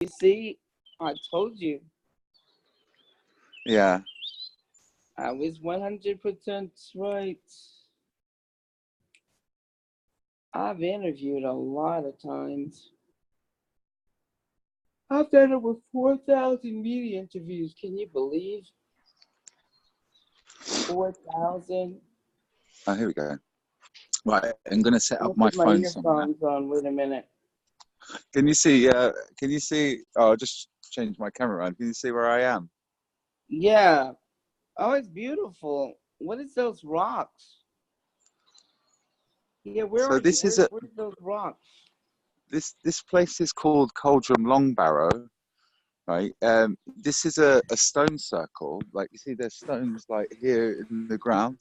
You see, I told you. Yeah. I was 100% right. I've interviewed a lot of times. I've done over 4,000 media interviews. Can you believe? 4,000. Oh, here we go. Right, I'm going to set up I'll my put my phone somewhere. earphones on. Wait a minute. Can you see? Can you see? Oh, I'll just change my camera around. Can you see where I am? Yeah. Oh, it's beautiful. What is those rocks? Yeah, where So are you? this is a Where's those rocks? this place is called Coldrum, Longbarrow, right? This is a stone circle. Like you see, there's stones like here in the ground,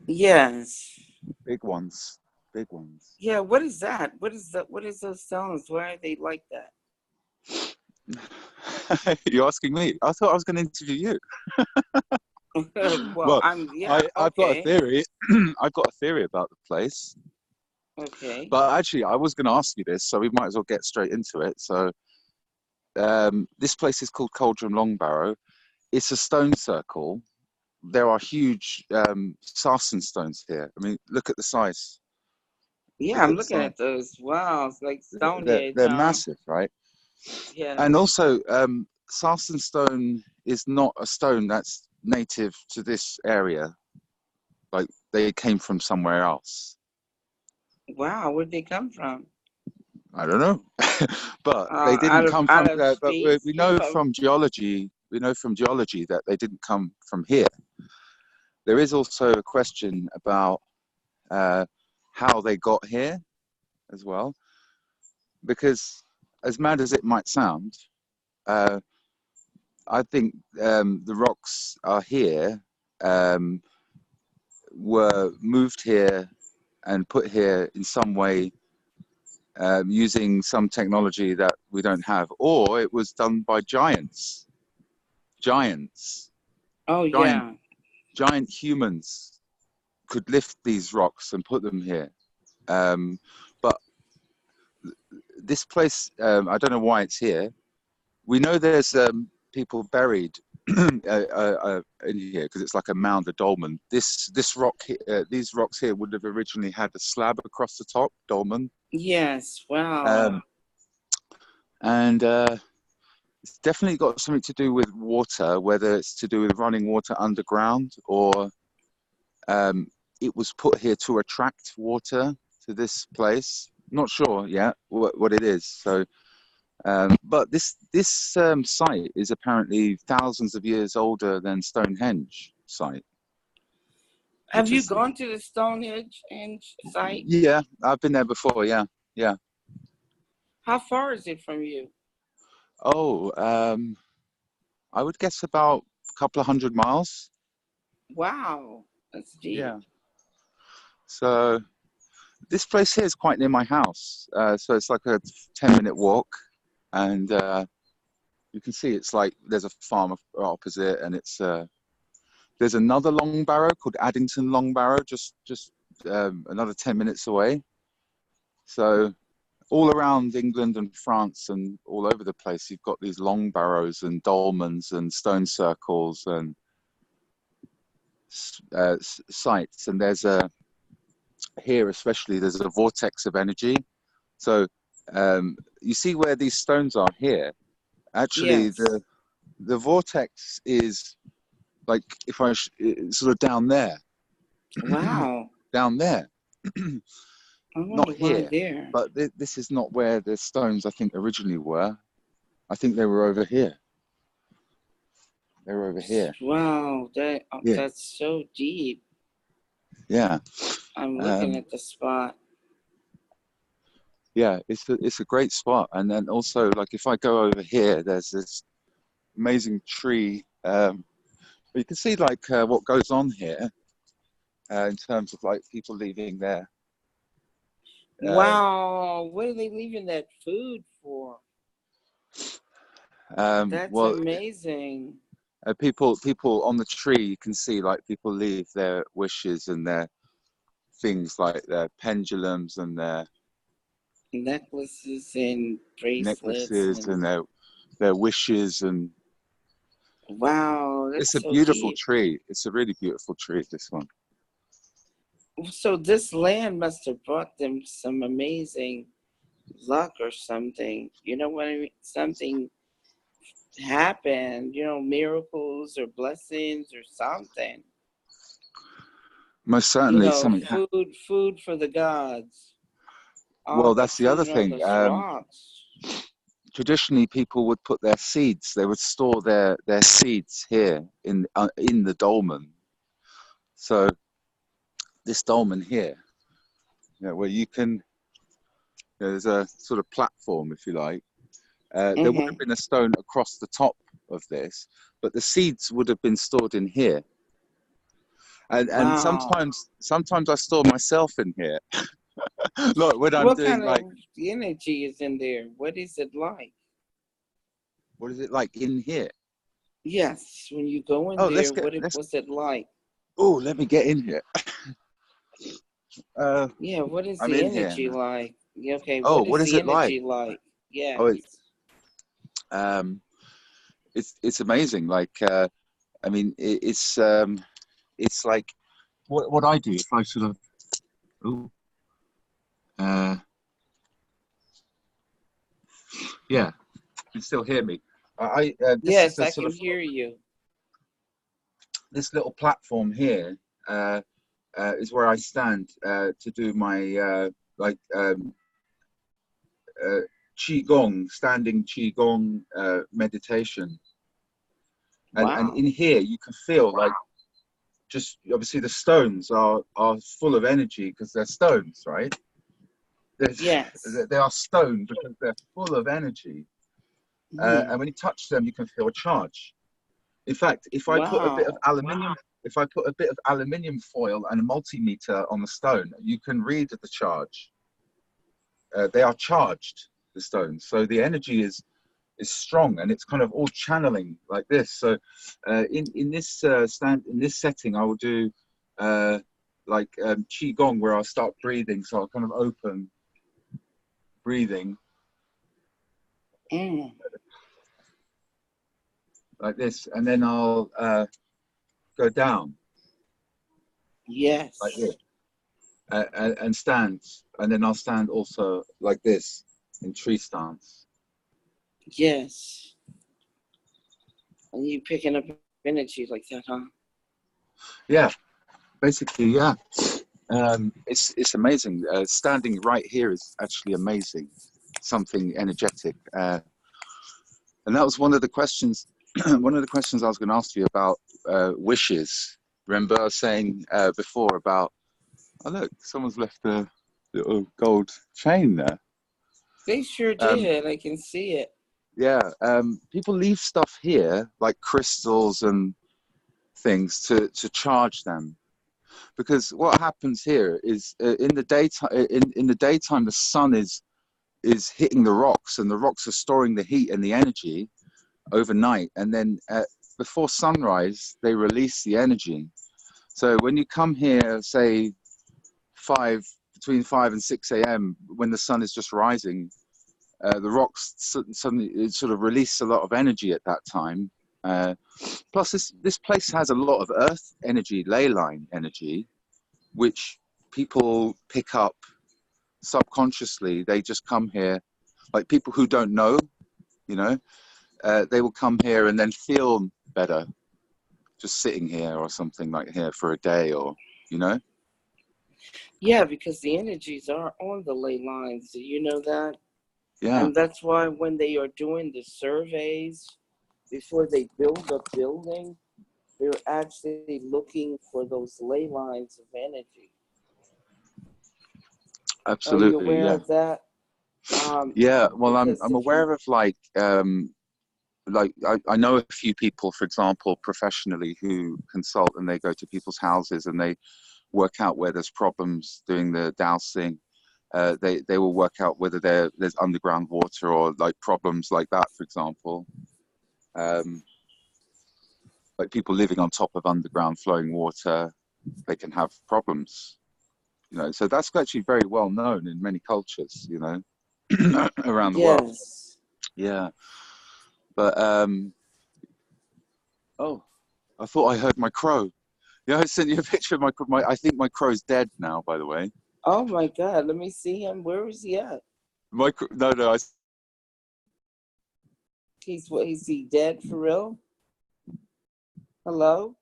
Yes. big ones, big ones. Yeah, what is that? What is that? What is those stones? Why are they like that? You're asking me? I thought I was going to interview you. Well, Well, yeah, I've got a okay. theory. I've got a theory about the place. Okay. But actually, I was going to ask you this, so we might as well get straight into it. So this place is called Cauldron Longbarrow. It's a stone circle. There are huge sarsen stones here. I mean, look at the size. Yeah, Look I'm at the looking size. at those. Wow, it's like Stonehenge, They're huh? massive, right? Yes. And also, sarsen stone is not a stone that's native to this area. Like they came from somewhere else. Wow, where'd they come from? I don't know, but they didn't come Out from. of But space? we know from geology. We know from geology that they didn't come from here. There is also a question about how they got here as well, because as mad as it might sound, uh, I think the rocks are here, were moved here and put here in some way using some technology that we don't have, or it was done by giants. Giants, Oh, giant, yeah. giant humans could lift these rocks and put them here. But this place, I don't know why it's here. We know there's people buried in here because it's like a mound, a dolmen. This rock, these rocks here would have originally had a slab across the top, dolmen. Yes, wow. Um, and it's definitely got something to do with water, whether it's to do with running water underground or it was put here to attract water to this place. Not sure yet what it is. So, but this site is apparently thousands of years older than Stonehenge site. Have Which you is, gone to the Stonehenge site? yeah, I've been there before. Yeah, yeah. How far is it from you? Oh, I would guess about a couple of 100 miles. Wow, that's deep. Yeah. So this place here is quite near my house. So it's like a 10-minute walk, and you can see it's like there's a farm opposite, and it's there's another Longbarrow called Addington Longbarrow, just another 10 minutes away. So all around England and France and all over the place, you've got these Longbarrows and dolmens and stone circles and sites. And there's here especially, there's a vortex of energy. So you see where these stones are here. Actually, Yes. the vortex is like if I sort of down there, Wow. down there, I wonder not why here. there. But this is not where the stones I think originally were. I think they were over here. They were over here. Wow, Yeah, that's so deep. yeah, I'm looking at the spot. yeah. It's a great spot. And then also, like if I go over here, there's this amazing tree. You can see like what goes on here in terms of like people leaving their. Wow, what are they leaving that food for? That's Well, amazing. people on the tree, you can see like people leave their wishes and their things like their pendulums and their Necklaces and bracelets necklaces and and their their wishes, and Wow, it's that's a so beautiful deep. tree. It's a really beautiful tree, this one. So this land must have brought them some amazing luck or something. You know what I mean? Something happened, miracles or blessings or something. Most certainly something. Food for the gods. Well, The that's the other fruit on thing. those rocks. Traditionally, people would put their seeds. They would store their seeds here in the dolmen. So this dolmen here, where you can, there's a sort of platform, if you like. There would have Mm-hmm. been a stone across the top of this, but the seeds would have been stored in here. And Wow. sometimes I store myself in here. Look, when I'm What doing kind like, of energy is in there? What is it like? what is it like in here? Yes, when you go in Oh, there, let's. what's it like? Oh, let me get in here. Yeah, what is I'm the in here energy now. like? Yeah, okay, Oh, what what is is the it like? energy like? Oh, Yes. um, it's amazing. Like, I mean, it's like what I do if I sort of. Oh, uh, yeah, you can still hear me. This is Yes, the I sort can of hear you. this little platform here. Is where I stand to do my like qigong, standing qigong meditation, and Wow. in here you can feel like just obviously the stones are full of energy because they're stones, right? Yes. They are stone because they're full of energy, Hmm. and when you touch them, you can feel a charge. In fact, Wow. if I put a bit of aluminium foil and a multimeter on the stone, you can read the charge. They are charged, the stones, so the energy is strong, and it's kind of all channeling like this. So in this in this setting, I will do like qigong, where I'll start breathing. So I'll kind of open breathing Mm. like this, and then I'll go down like Yes. this, and stand, and then I'll stand also like this in tree stance. Yes. And you picking up energy like that, huh? Yeah, basically, yeah. It's amazing. Standing right here is actually amazing. Something energetic, and that was one of the questions. One of the questions I was going to ask you about wishes. Remember I was saying before about, oh look, someone's left a little gold chain there. They sure Um, did. I can see it. yeah, people leave stuff here like crystals and things to charge them, because what happens here is in the daytime the sun is hitting the rocks, and the rocks are storing the heat and the energy overnight, and then before sunrise they release the energy. So when you come here, say five between 5 and 6 a.m. when the sun is just rising, the rocks suddenly sort of release a lot of energy at that time. Plus this place has a lot of earth energy, ley line energy, which people pick up subconsciously. They just come here, like people who don't know, you know, they will come here and then feel better just sitting here or something like here for a day, or, you know. Yeah, because the energies are on the ley lines. Do you know that? Yeah, And that's why when they are doing the surveys before they build a building, they're actually looking for those ley lines of energy. Are you absolutely. aware Yeah, of that? yeah. Well, Because I'm if you, aware of like I know a few people, for example, professionally, who consult, and they go to people's houses and they work out where there's problems doing the dowsing. They will work out whether there's underground water or like problems like that, for example. Um, like people living on top of underground flowing water, they can have problems, you know. So that's actually very well known in many cultures, you know, around the world. yes, Yeah, But oh, I thought I heard my crow. Yeah, I sent you a picture of my. I think my crow's dead now. By the way, Oh my God, let me see him. Where is he at? no, no. Is he dead for real? Hello?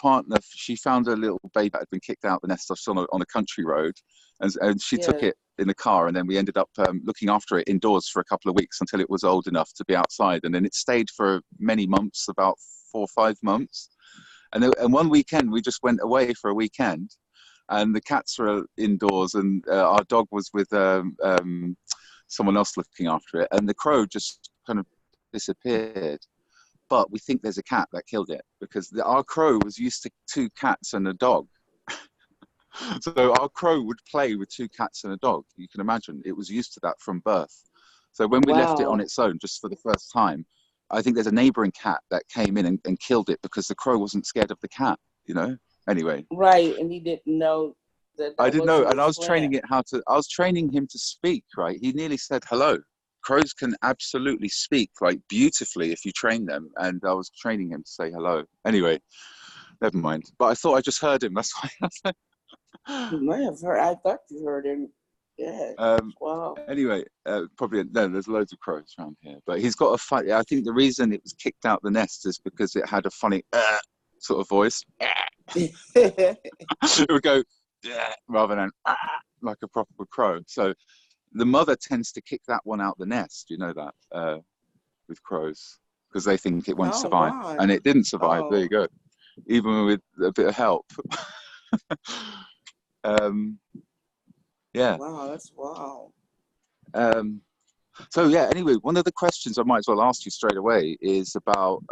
Partner, she found a little baby that had been kicked out the nest on a country road, and she took Yeah. it in the car, and then we ended up looking after it indoors for a couple of weeks until it was old enough to be outside, and then it stayed for many months, about 4 or 5 months, and one weekend we just went away for a weekend, and the cats were indoors, and our dog was with someone else looking after it, and the crow just kind of disappeared. But we think there's a cat that killed it because our crow was used to two cats and a dog. So our crow would play with two cats and a dog. You can imagine it was used to that from birth. So when we left it on Wow. its own, just for the first time, I think there's a neighboring cat that came in and killed it because the crow wasn't scared of the cat, you know? Anyway, Right, and he didn't know that I that didn't know. wasn't And his plan. I was training him to speak, right? He nearly said hello. Crows can absolutely speak like beautifully if you train them. And I was training him to say hello. Anyway, never mind. But I thought I just heard him. That's why I was You like, might have heard. I thought you heard him. Yeah. um, Wow. anyway, probably no. There's loads of crows around here, but he's got a funny. I think the reason it was kicked out the nest is because it had a funny sort of voice. It would go rather than like a proper crow. So the mother tends to kick that one out the nest. You know that with crows because they think it won't Oh, survive, and why? it didn't survive. There you Oh, go. Even with a bit of help. um, yeah. wow. That's wow. Um, so yeah. Anyway, one of the questions I might as well ask you straight away is about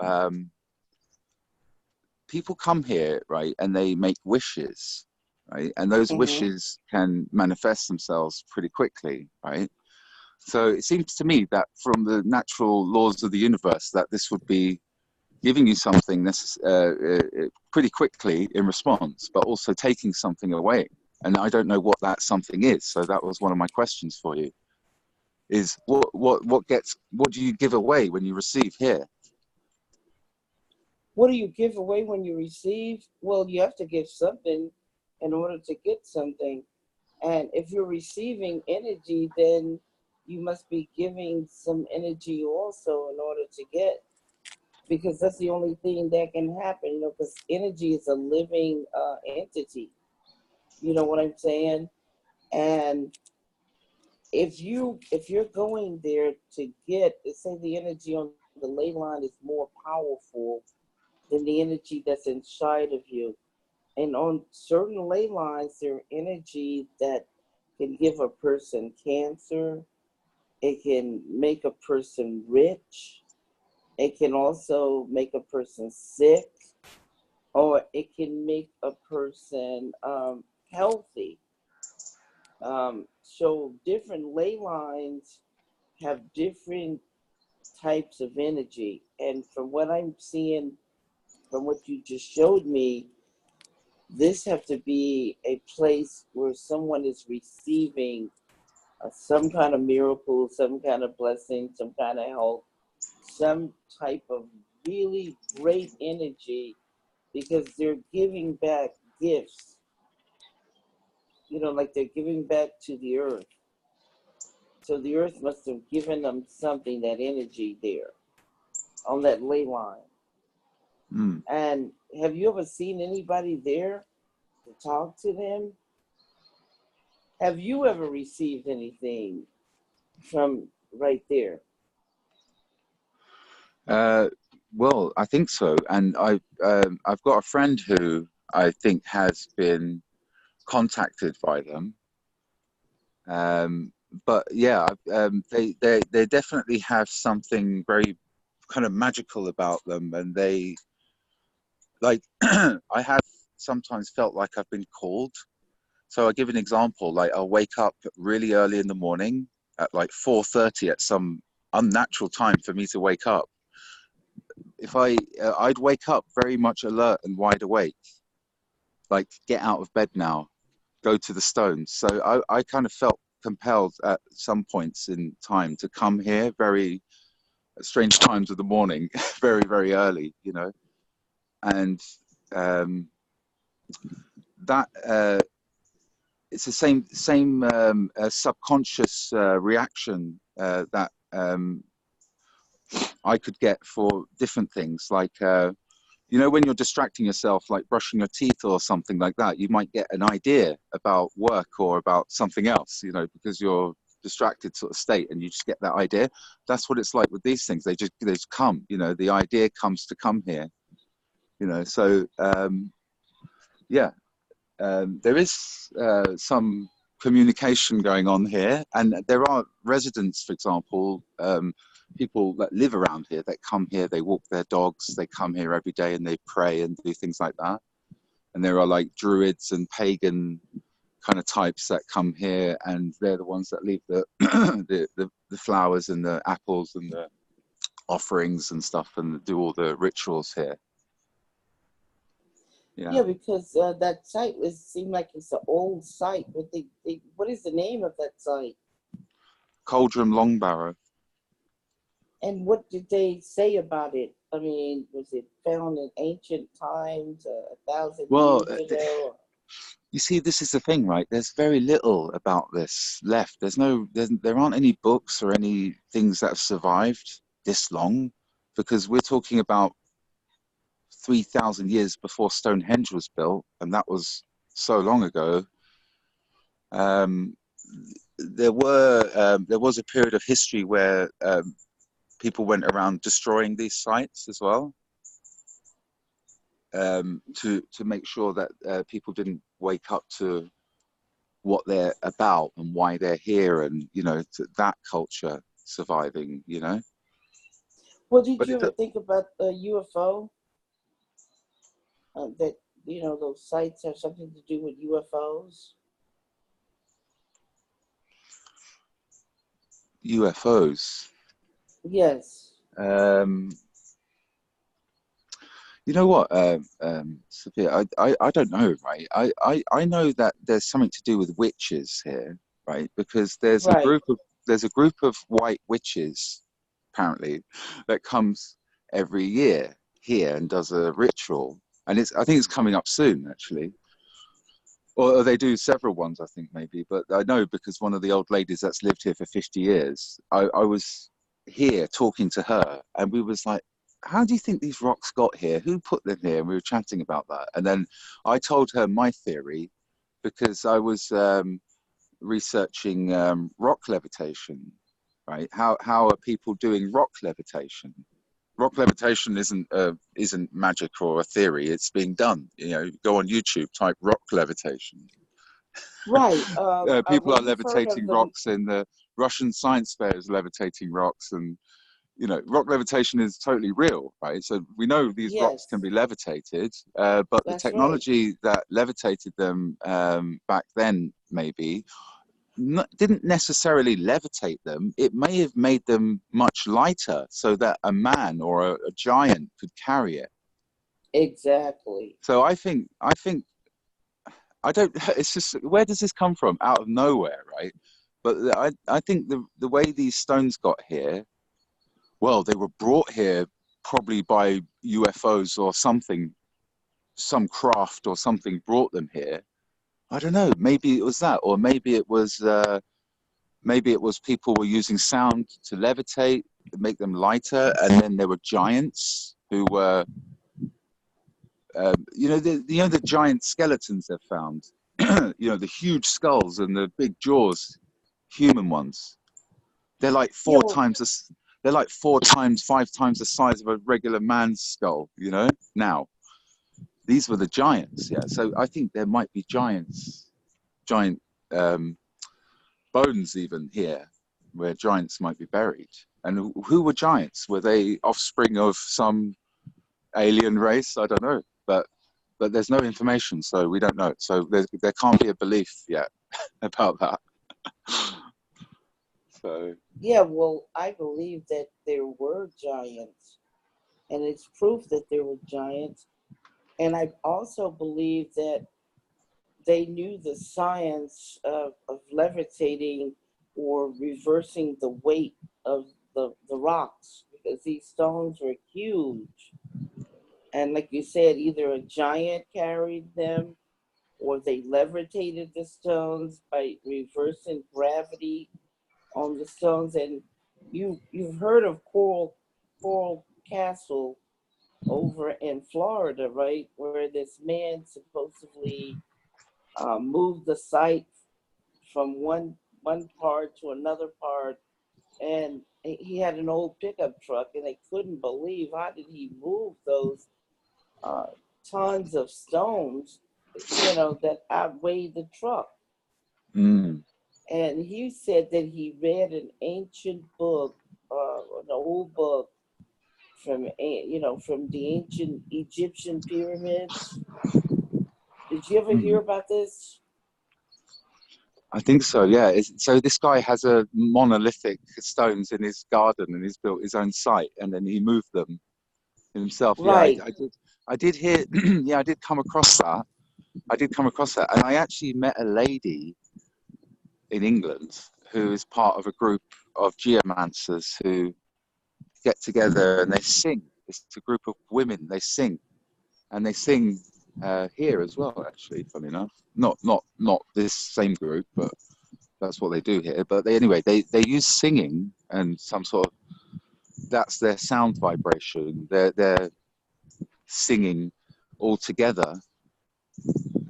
people come here, right, and they make wishes, right, and those Hmm. wishes can manifest themselves pretty quickly, right? So it seems to me that from the natural laws of the universe, that this would be giving you something pretty quickly in response, but also taking something away. And I don't know what that something is. So that was one of my questions for you: is what do you give away when you receive here? What do you give away when you receive? Well, you have to give something in order to get something. And if you're receiving energy, then you must be giving some energy also in order to get, because that's the only thing that can happen, because energy is a living entity. You know what I'm saying? And if you're going there to get, say the energy on the ley line is more powerful than the energy that's inside of you. And on certain ley lines, there are energy that can give a person cancer. It can make a person rich. It can also make a person sick, or it can make a person healthy. So different ley lines have different types of energy. And from what I'm seeing, from what you just showed me, this have to be a place where someone is receiving some kind of miracle, some kind of blessing, some kind of help, some type of really great energy, because they're giving back gifts, like they're giving back to the earth. So the earth must have given them something, that energy there on that ley line. Mm. And have you ever seen anybody there to talk to them? Have you ever received anything from right there? Uh, well, I think so, and I've got a friend who I think has been contacted by them. Um, but yeah, they definitely have something very kind of magical about them, and they like I have sometimes felt like I've been called. So I'll give an example. Like I'll wake up really early in the morning at like 4:30 at some unnatural time for me to wake up. If I'd wake up very much alert and wide awake, like get out of bed now, go to the stones. So I kind of felt compelled at some points in time to come here very at strange times of the morning, very, very early, you know. And that it's the same subconscious reaction that I could get for different things, like you know, when you're distracting yourself, like brushing your teeth or something like that, you might get an idea about work or about something else, you know, because you're distracted sort of state, and you just get that idea. That's what it's like with these things. They just come, you know, the idea comes to come here, you know. So yeah, there is some communication going on here, and there are residents, for example, people that live around here that come here, they walk their dogs, they come here every day and they pray and do things like that. And there are like druids and pagan kind of types that come here, and they're the ones that leave the the flowers and the apples and the offerings and stuff, and do all the rituals here. Yeah, because that site seemed like it's an old site. But what is the name of that site? Coldrum, Longbarrow. And what did they say about it? I mean, was it found in ancient times, 1,000 years ago? You see, this is the thing, right? There's very little about this left. There aren't any books or any things that have survived this long, because we're talking about 3,000 years before Stonehenge was built, and that was so long ago. There was a period of history where people went around destroying these sites as well, to make sure that people didn't wake up to what they're about and why they're here, and you know, that culture surviving, you know. Well, did you ever think about a UFO? That, you know, those sites have something to do with UFOs? UFOs. Yes. You know what, Sophia, I don't know, right? I know that there's something to do with witches here, right? Because there's right. a group of white witches, apparently, that comes every year here and does a ritual, and I think it's coming up soon, actually. Or they do several ones, I think, maybe. But I know because one of the old ladies that's lived here for 50 years, I was here talking to her, and we was like, how do you think these rocks got here? Who put them here? And we were chatting about that. And then I told her my theory, because I was researching rock levitation, right? How are people doing rock levitation? Rock levitation isn't magic or a theory. It's being done. You know, go on YouTube, type rock levitation. Right. People are levitating rocks, and the Russian science fair is levitating rocks, and you know, rock levitation is totally real, right? So we know these rocks can be levitated, but the technology that levitated them back then maybe didn't necessarily levitate them. It may have made them much lighter so that a man or a giant could carry it. Exactly. So I think I don't. It's just, where does this come from? Out of nowhere, right? But I think the way these stones got here, well, they were brought here probably by UFOs or something, some craft or something brought them here. I don't know. Maybe it was that, or maybe it was people were using sound to levitate, to make them lighter, and then there were giants who were, you know, the giant skeletons they've found, you know, the huge skulls and the big jaws, human ones. They're like they're like 4 times, 5 times the size of a regular man's skull, you know, now. These were the giants, yeah. So I think there might be giant bones even here, where giants might be buried. And who were giants? Were they offspring of some alien race? I don't know. But there's no information, so we don't know. So there can't be a belief yet about that. So yeah, well, I believe that there were giants, and it's proof that there were giants. And I also believe that they knew the science of levitating or reversing the weight of the rocks, because these stones were huge. And like you said, either a giant carried them or they levitated the stones by reversing gravity on the stones. And you've heard of Coral Castle over in Florida, right? Where this man supposedly moved the site from one part to another part, and he had an old pickup truck, and they couldn't believe how did he move those uh, tons of stones, that outweighed the truck. Mm. And he said that he read an ancient book, an old book from the ancient Egyptian pyramids. Did you ever hear Mm. about this? I think so, yeah. So this guy has a monolithic stones in his garden, and he's built his own site, and then he moved them himself. Yeah, Right. I did hear. Yeah, I did come across that. I did come across that, and I actually met a lady in England who is part of a group of geomancers who get together and they sing. It's a group of women. They sing, and they sing here as well. Actually, funny enough, not this same group, but that's what they do here. But they use singing and some sort of, that's their sound vibration. They're singing all together,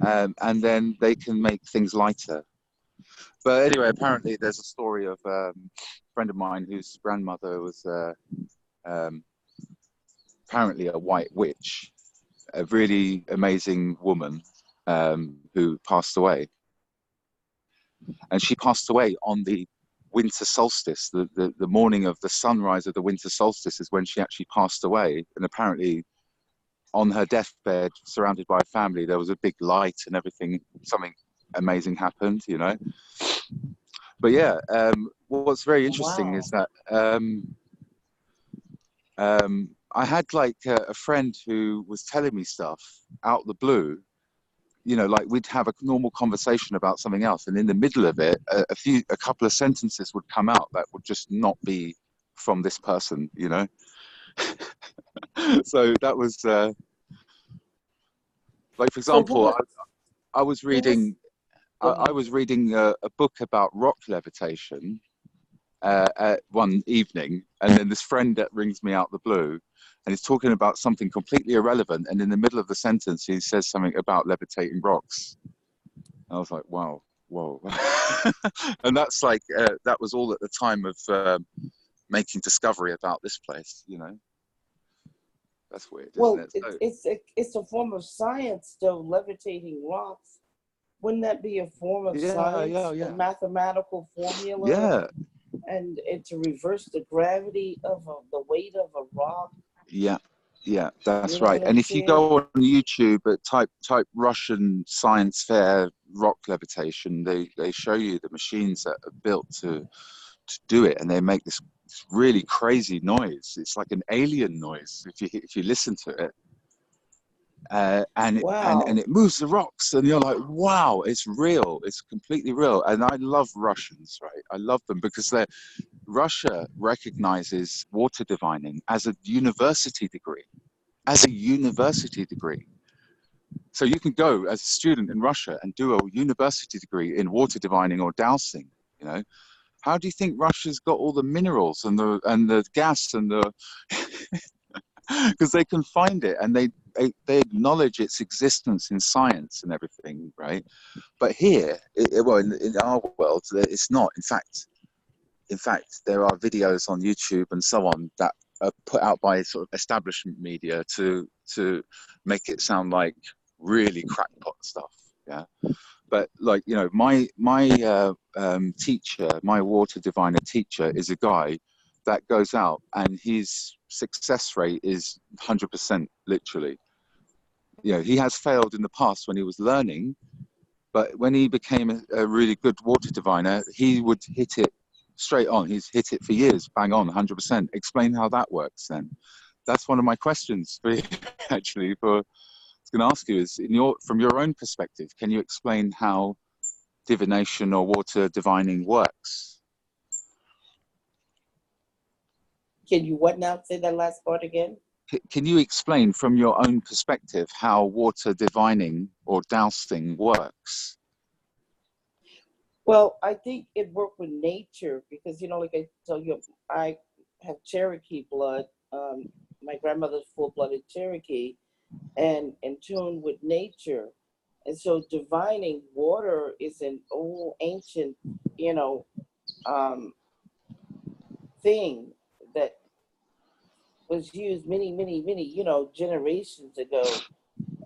and then they can make things lighter. But anyway, apparently there's a story of a friend of mine whose grandmother was um, apparently a white witch, a really amazing woman who passed away. And she passed away on the winter solstice, the morning of the sunrise of the winter solstice is when she actually passed away. And apparently on her deathbed, surrounded by a family, there was a big light and everything, something amazing happened, But yeah, what's very interesting is Wow. that I had like a friend who was telling me stuff out the blue, like we'd have a normal conversation about something else, and in the middle of it, a couple of sentences would come out that would just not be from this person. So that was like, for So example, I was who was reading, go I ahead. was reading a book about rock levitation one evening, and then this friend that rings me out the blue, and he's talking about something completely irrelevant, and in the middle of the sentence he says something about levitating rocks. I was like, wow, whoa. And that's like that was all at the time of making discovery about this place. That's weird, isn't Well, it? it, So, it's a form of science, though, levitating rocks. Wouldn't that be a form of yeah, yeah, science, a yeah, mathematical formula, yeah, and to reverse the gravity of the weight of a rock? yeah, yeah, You that's know right. what I'm And if you saying? go on YouTube, type Russian science fair rock levitation, they show you the machines that are built to do it, and they make this really crazy noise. It's like an alien noise if you listen to it. And Wow. it moves the rocks, and you're like, wow, it's real, it's completely real. And I love Russians, right? I love them because Russia recognizes water divining as a university degree. So you can go as a student in Russia and do a university degree in water divining or dowsing. you know how do you think Russia's got all the minerals and the gas and the because they can find it, and they acknowledge its existence in science and everything, right? But here, well, in our world, it's not. In fact, there are videos on YouTube and so on that are put out by sort of establishment media to make it sound like really crackpot stuff. Yeah, but like my teacher, my water diviner teacher, is a guy that goes out and his success rate is 100%, literally. He has failed in the past when he was learning, but when he became a really good water diviner, he would hit it straight on. He's hit it for years, bang on, 100%. Explain how that works then. That's one of my questions for you, actually, for I was going to ask you is, from your own perspective, can you explain how divination or water divining works? Can you what now? Say that last part again. Can you explain from your own perspective how water divining or dousing works? Well, I think it worked with nature because, like I tell you, I have Cherokee blood. My grandmother's full-blooded Cherokee, and in tune with nature. And so divining water is an old ancient, you know, um, thing that was used many, many, many, generations ago.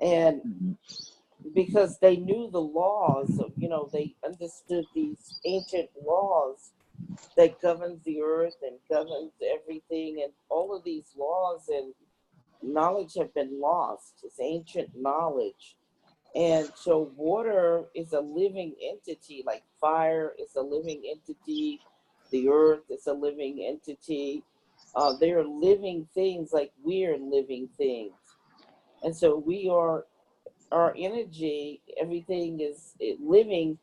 And Mhm. because they knew the laws of, they understood these ancient laws that governs the earth and governs everything. And all of these laws and knowledge have been lost. It's ancient knowledge. And so water is a living entity, like fire is a living entity, the earth is a living entity. They are living things like we're living things. And so we are, our energy, everything is living,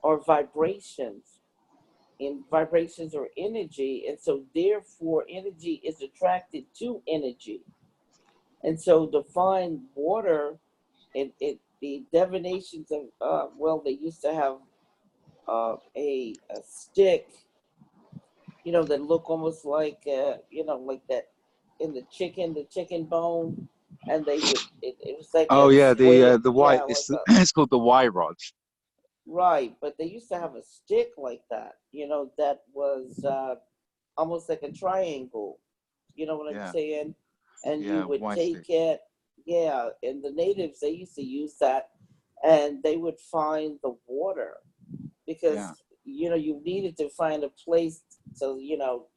are vibrations. And vibrations are energy. And so therefore energy is attracted to energy. And so to find water, the divinations of they used to have a stick, that look almost like like that in the chicken bone, and they would it was like Oh a yeah, square, the Y. yeah, like It's a it's called the Y rod. right, but they used to have a stick like that, that was almost like a triangle. You know what I'm Yeah, saying? And you yeah, would Y take stick. it, yeah. And the natives, they used to use that, and they would find the water Yeah, because you needed to find a place to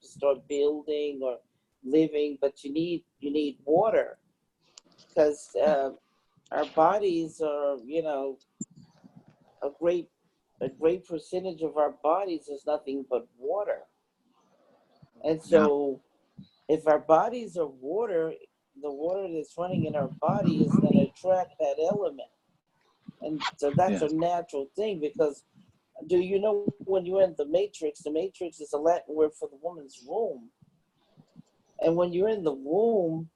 to start building or living, but you need water because our bodies are a great a great percentage of our bodies is nothing but water. And yeah, so if our bodies are water, the water that's running in our body is going to attract that element. And so that's yeah, a natural thing because do you know when you're in the matrix is a Latin word for the woman's womb. And when you're in the womb,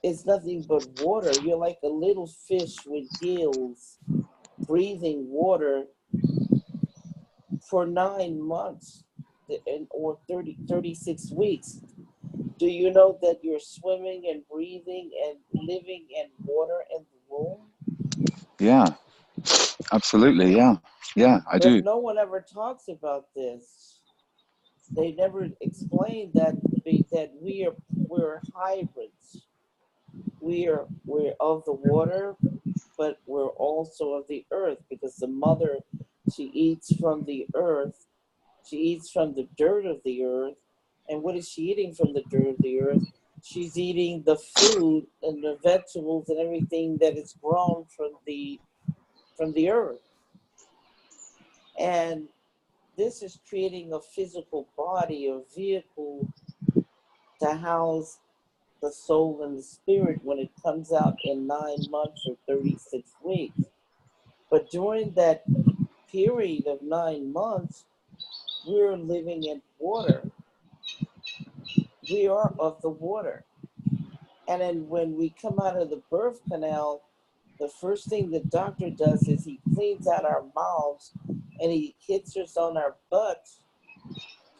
it's nothing but water. You're like a little fish with gills breathing water for 9 months or 36 weeks. Do you know that you're swimming and breathing and living in water in the womb? yeah. Absolutely, yeah, yeah. I But do. no one ever talks about this. They never explain that we're hybrids. We're of the water, but we're also of the earth because the mother, she eats from the earth. She eats from the dirt of the earth. And what is she eating from the dirt of the earth? She's eating the food and the vegetables and everything that is grown from the earth. And this is creating a physical body, a vehicle to house the soul and the spirit when it comes out in 9 months or 36 weeks. But during that period of 9 months, we're living in water. We are of the water. And then when we come out of the birth canal, the first thing the doctor does is he cleans out our mouths and he hits us on our butts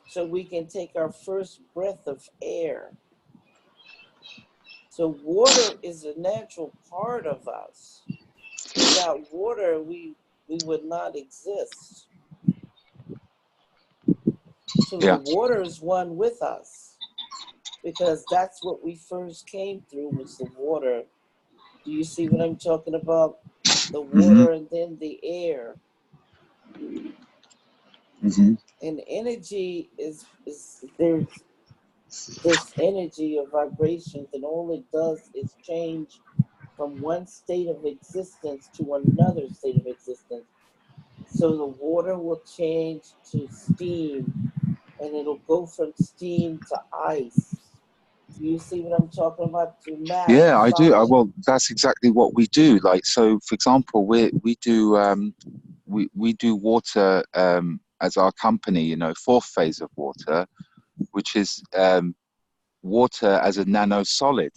so we can take our first breath of air. So water is a natural part of us. Without water, we would not exist. So the Yeah. water is one with us because that's what we first came through was the water. Do you see what I'm talking about? The Hmm. water and then the air. Hmm. And energy is there's this energy of vibrations, and all it does is change from one state of existence to another state of existence. So the water will change to steam, and it'll go from steam to ice. Do you see what I'm talking about? To matter, Yeah, I do. solid. Well, that's exactly what we do. Like, so for example, we do water as our company. Fourth phase of water, which is water as a nanosolid.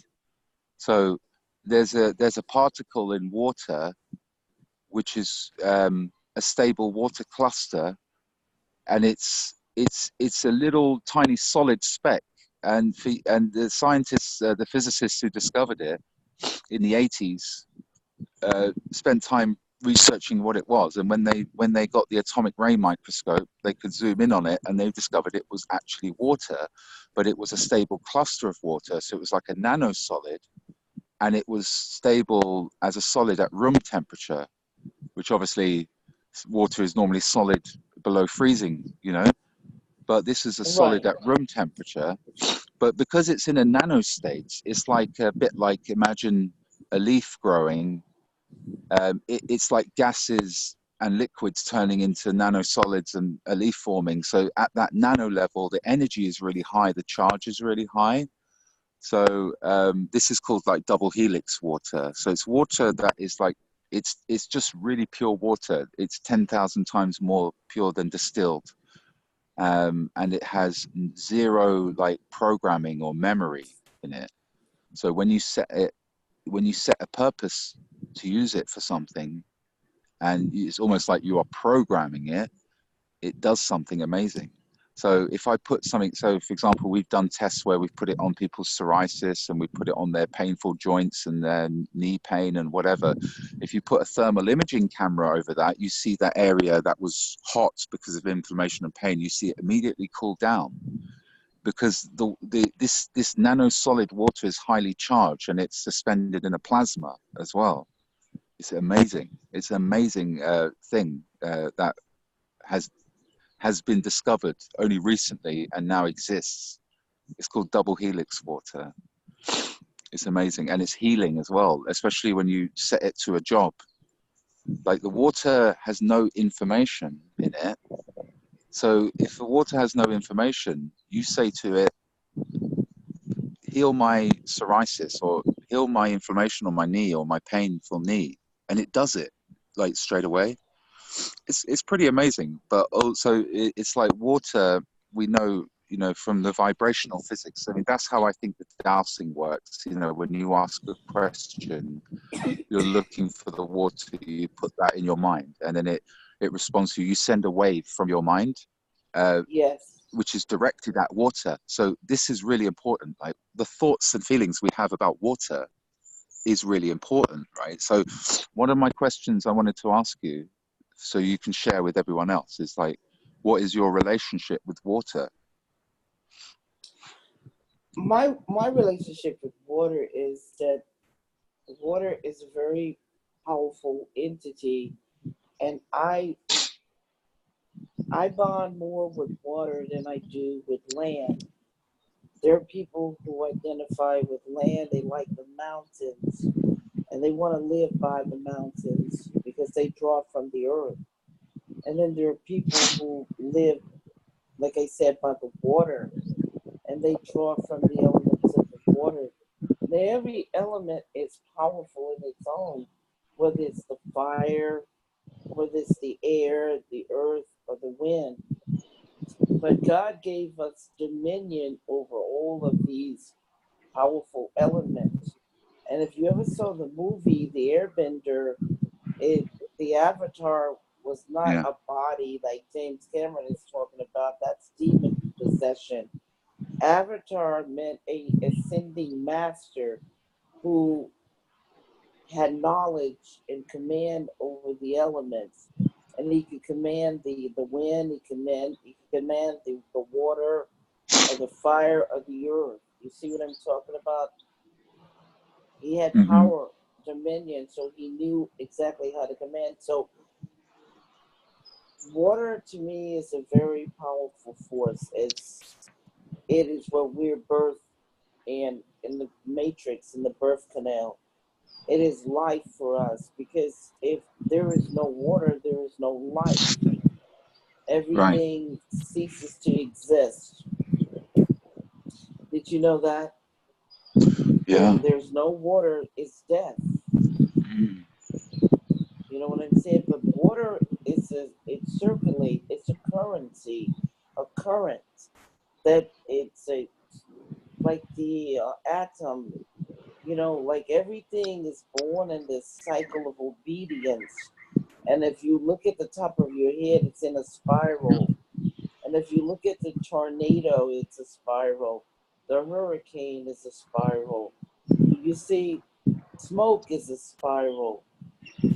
So there's a particle in water which is a stable water cluster, and it's a little tiny solid speck. And the scientists, the physicists who discovered it in the 80s, spent time researching what it was. And when they got the atomic ray microscope, they could zoom in on it, and they discovered it was actually water, but it was a stable cluster of water. So it was like a nanosolid, and it was stable as a solid at room temperature, which obviously water is normally solid below freezing, you know, but this is a solid Right. at room temperature. But because it's in a nano state, it's like a bit like, imagine a leaf growing. It's like gases and liquids turning into nanosolids and a leaf forming. So at that nano level, the energy is really high, the charge is really high. So this is called like double helix water. So it's water that is like, it's just really pure water. It's 10,000 times more pure than distilled. And it has zero like programming or memory in it. So when you set a purpose to use it for something, and it's almost like you are programming it, it does something amazing. So if I put something, so for example, we've done tests where we've put it on people's psoriasis, and we put it on their painful joints and their knee pain and whatever. If you put a thermal imaging camera over that, you see that area that was hot because of inflammation and pain, you see it immediately cool down, because this nano solid water is highly charged, and it's suspended in a plasma as well. It's amazing. It's an amazing thing that has been discovered only recently and now exists. It's called double helix water. It's amazing, and it's healing as well, especially when you set it to a job. Like, the water has no information in it. So if the water has no information, you say to it, heal my psoriasis, or heal my inflammation on my knee, or my painful knee, and it does it like straight away. It's pretty amazing. But also it's like water, we know, you know, from the vibrational physics. I mean, that's how I think the dowsing works. You know, when you ask a question, you're looking for the water, you put that in your mind, and then it responds to you. You send a wave from your mind, Yes. which is directed at water. So this is really important. Like, the thoughts and feelings we have about water is really important, right? So one of my questions I wanted to ask you, so you can share with everyone else, is like, what is your relationship with water? My relationship with water is that water is a very powerful entity, and I bond more with water than I do with land. There are people who identify with land, they like the mountains, and they want to live by the mountains because they draw from the earth. And then there are people who live, like I said, by the water, and they draw from the elements of the water. Now, every element is powerful in its own, whether it's the fire, whether it's the air, the earth, or the wind. But God gave us dominion over all of these powerful elements. And if you ever saw the movie The Airbender, the avatar was not Yeah. a body like James Cameron is talking about. That's demon possession. Avatar meant a ascending master who had knowledge and command over the elements. And he could command the wind, he could command the water or the fire or the earth. You see what I'm talking about? He had Mm-hmm. power, dominion, so he knew exactly how to command. So water to me is a very powerful force. It is what we're birthed in the matrix, in the birth canal. It is life for us, because if there is no water, there is no life. Right. Everything ceases to exist. Did you know that? Yeah. When there's no water, it's death. Mm. You know what I'm saying? But water it circulates. It's a currency, a current that like the atom. You know, like everything is born in this cycle of obedience. And if you look at the top of your head, it's in a spiral. And if you look at the tornado, it's a spiral. The hurricane is a spiral. You see, smoke is a spiral.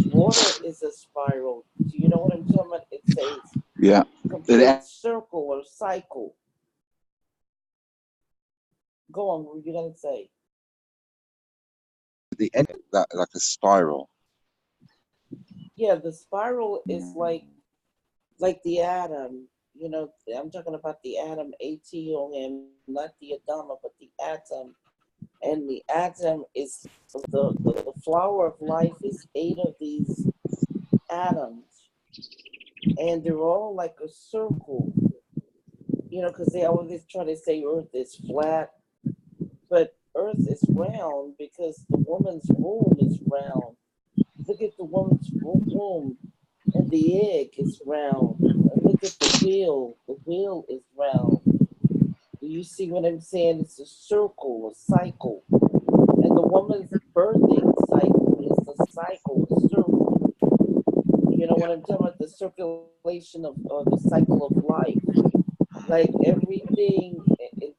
Water is a spiral. Do you know what I'm talking about? It's a Yeah. complete circle or cycle. Go on, what were you going to say? The end, that like a spiral. Yeah, the spiral is like the atom. You know, I'm talking about the atom, ATOM, not the Adama, but the atom. And the atom is the flower of life is 8 of these atoms, and they're all like a circle. You know, because they always try to say Earth is flat, but Earth is round because the woman's womb is round. Look at the woman's womb, and the egg is round. And look at the wheel. The wheel is round. Do you see what I'm saying? It's a circle, a cycle. And the woman's birthing cycle is the cycle, the circle. You know what I'm talking about? The circulation of the cycle of life. Like everything,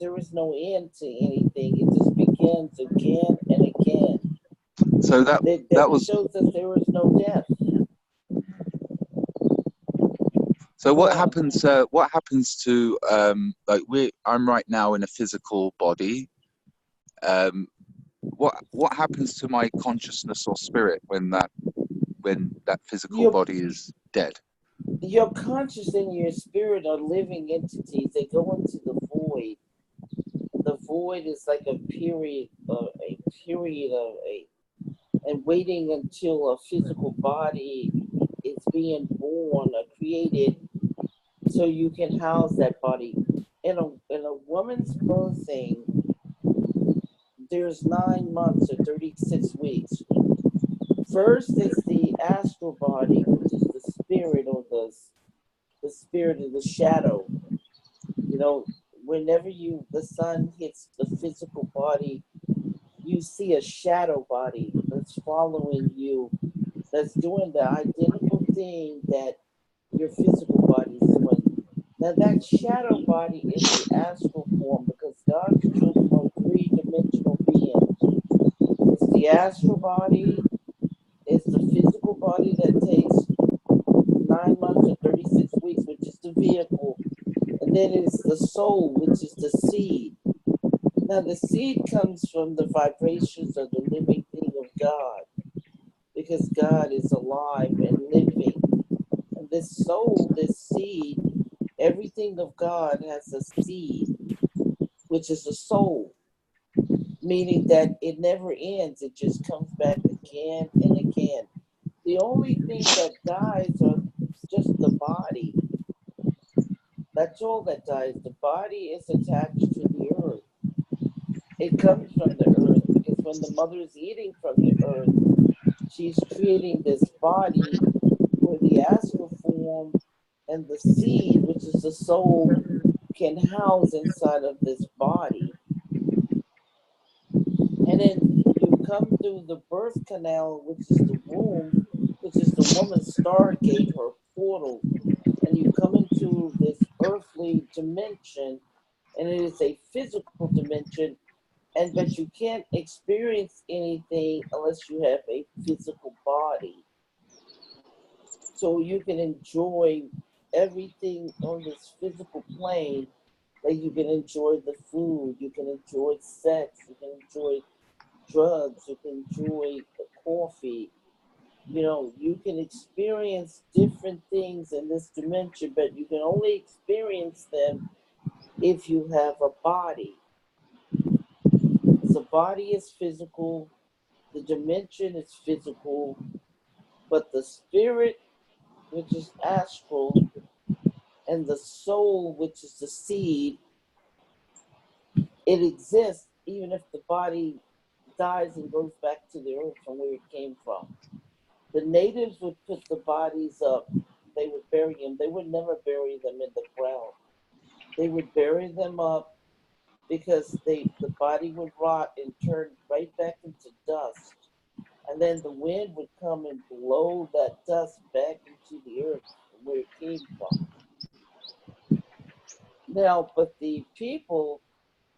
there is no end to anything. It just begins again and again. So that was. shows us there is no death. So Go what on. happens? What happens to like I'm right now in a physical body. What happens to my consciousness or spirit when that physical Your body is dead? your conscious and your spirit are living entities. They go into the void. The void is like a period of a, and waiting until a physical body is being born or created, so you can house that body. In a woman's birthing, there's 9 months or 36 weeks. First is the astral body, which is the spirit or the spirit of the shadow. You know, whenever the sun hits the physical body, you see a shadow body that's following you, that's doing the identical thing that your physical body is doing. Now that shadow body is the astral form because God's children are 3-dimensional beings. It's the astral body, it's the physical body that takes 9 months or 36 weeks, which is the vehicle. And then it's the soul, which is the seed. Now the seed comes from the vibrations of the living thing of God, because God is alive and living. And this soul, this seed, everything of God has a seed, which is a soul, meaning that it never ends. It just comes back again and again. The only thing that dies are just the body. That's all that dies. The body is attached to the earth. It comes from the earth because when the mother is eating from the earth, she's creating this body where the astral form and the seed, which is the soul, can house inside of this body. And then you come through the birth canal, which is the womb, which is the woman's stargate or portal, and you come into this earthly dimension, and it is a physical dimension, but you can't experience anything unless you have a physical body. So you can enjoy everything on this physical plane. Like you can enjoy the food, you can enjoy sex, you can enjoy drugs, you can enjoy the coffee. You know, you can experience different things in this dimension, but you can only experience them if you have a body. The body is physical, the dimension is physical, but the spirit, which is astral, and the soul, which is the seed, it exists even if the body dies and goes back to the earth from where it came from. The natives would put the bodies up. They would bury them. They would never bury them in the ground. They would bury them up because the body would rot and turn right back into dust. And then the wind would come and blow that dust back into the earth where it came from. Now, but the people,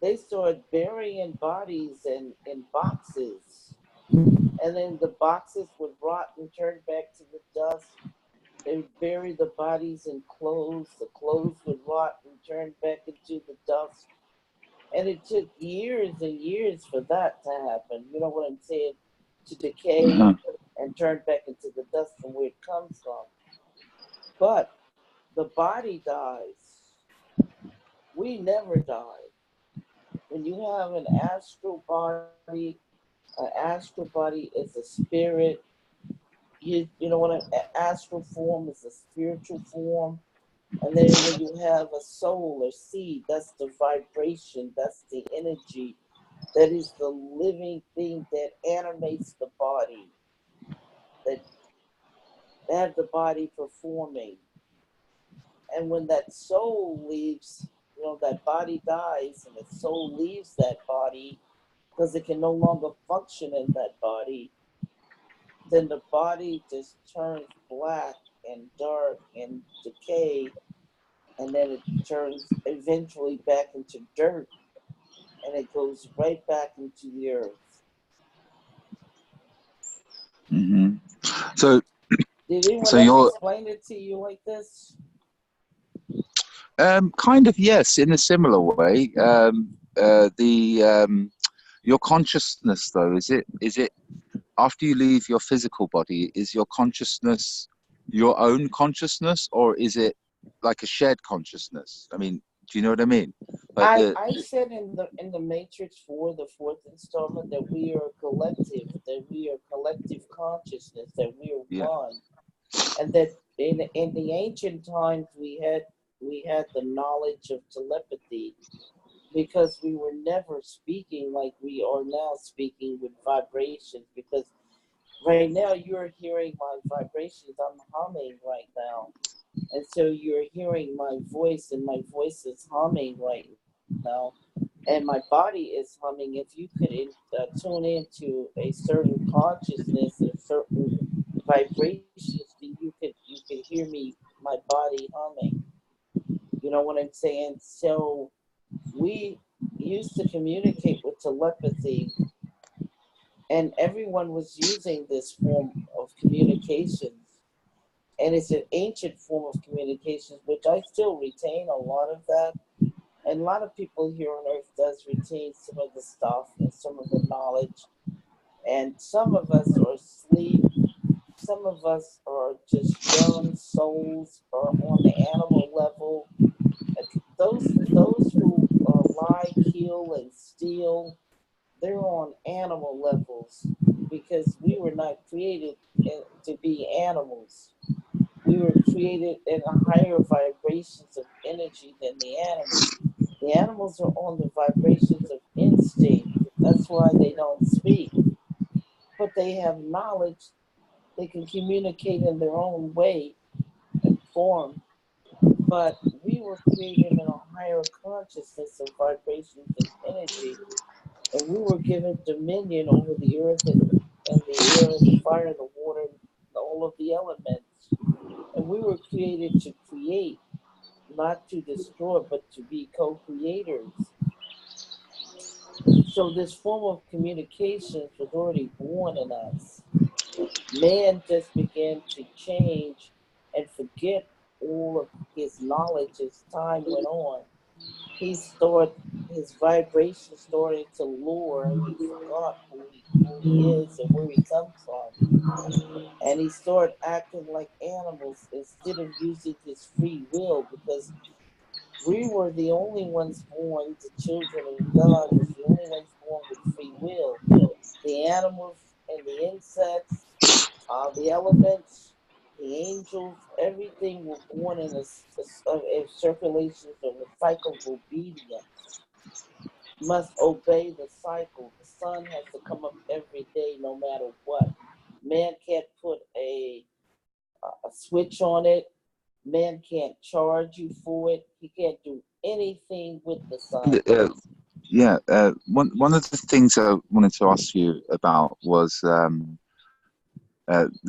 they started burying bodies in boxes. And then the boxes would rot and turn back to the dust. They would bury the bodies in clothes. The clothes would rot and turn back into the dust. And it took years and years for that to happen. You know what I'm saying? To decay Uh-huh. and turn back into the dust from where it comes from. But the body dies. We never die. When you have an astral body, an astral body is a spirit. You know what an astral form is, a spiritual form. And then when you have a soul or seed, that's the vibration, that's the energy, that is the living thing that animates the body, that have the body performing. And when that soul leaves, that body dies and the soul leaves that body because it can no longer function in that body, then the body just turns black and dark and decay, and then it turns eventually back into dirt, and it goes right back into the earth. Hmm. So, Did anyone so ever you're explain it to you like this? kind of, yes, in a similar way. Your consciousness, though, is it after you leave your physical body? Is your consciousness your own consciousness, or is it like a shared consciousness? I mean, do you know what I mean? Like I said in the Matrix for the fourth installment that we are collective, that we are collective consciousness, that we are yeah. one, and that in the ancient times we had the knowledge of telepathy because we were never speaking like we are now speaking with vibrations. Because right now you're hearing my vibrations, I'm humming right now, and so you're hearing my voice, and my voice is humming right now, and my body is humming. If you could tune into a certain consciousness or certain vibrations, then you could hear me, my body humming. You know what I'm saying? So we used to communicate with telepathy, and everyone was using this form of communications. And it's an ancient form of communications, which I still retain a lot of that. And a lot of people here on Earth does retain some of the stuff and some of the knowledge. And some of us are asleep. Some of us are just young souls, or on the animal level. Those who lie, kill, and steal, they're on animal levels because we were not created to be animals. We were created in a higher vibrations of energy than the animals. The animals are on the vibrations of instinct. That's why they don't speak. But they have knowledge. They can communicate in their own way and form. But we were created in a higher consciousness of vibrations and energy. And we were given dominion over the earth and the air and the fire and the water and all of the elements. And we were created to create, not to destroy, but to be co-creators. So this form of communications was already born in us. Man just began to change and forget all of his knowledge as time went on. His vibration started to lower, and he forgot who he is and where he comes from. And he started acting like animals instead of using his free will, because we were the only ones born, the children of God was the only ones born with free will. The animals and the insects, the elements, the angels, everything were born in a circulation of a cycle of obedience. Must obey the cycle. The sun has to come up every day no matter what. Man can't put a switch on it. Man can't charge you for it. He can't do anything with the sun. Yeah, one of the things I wanted to ask you about was the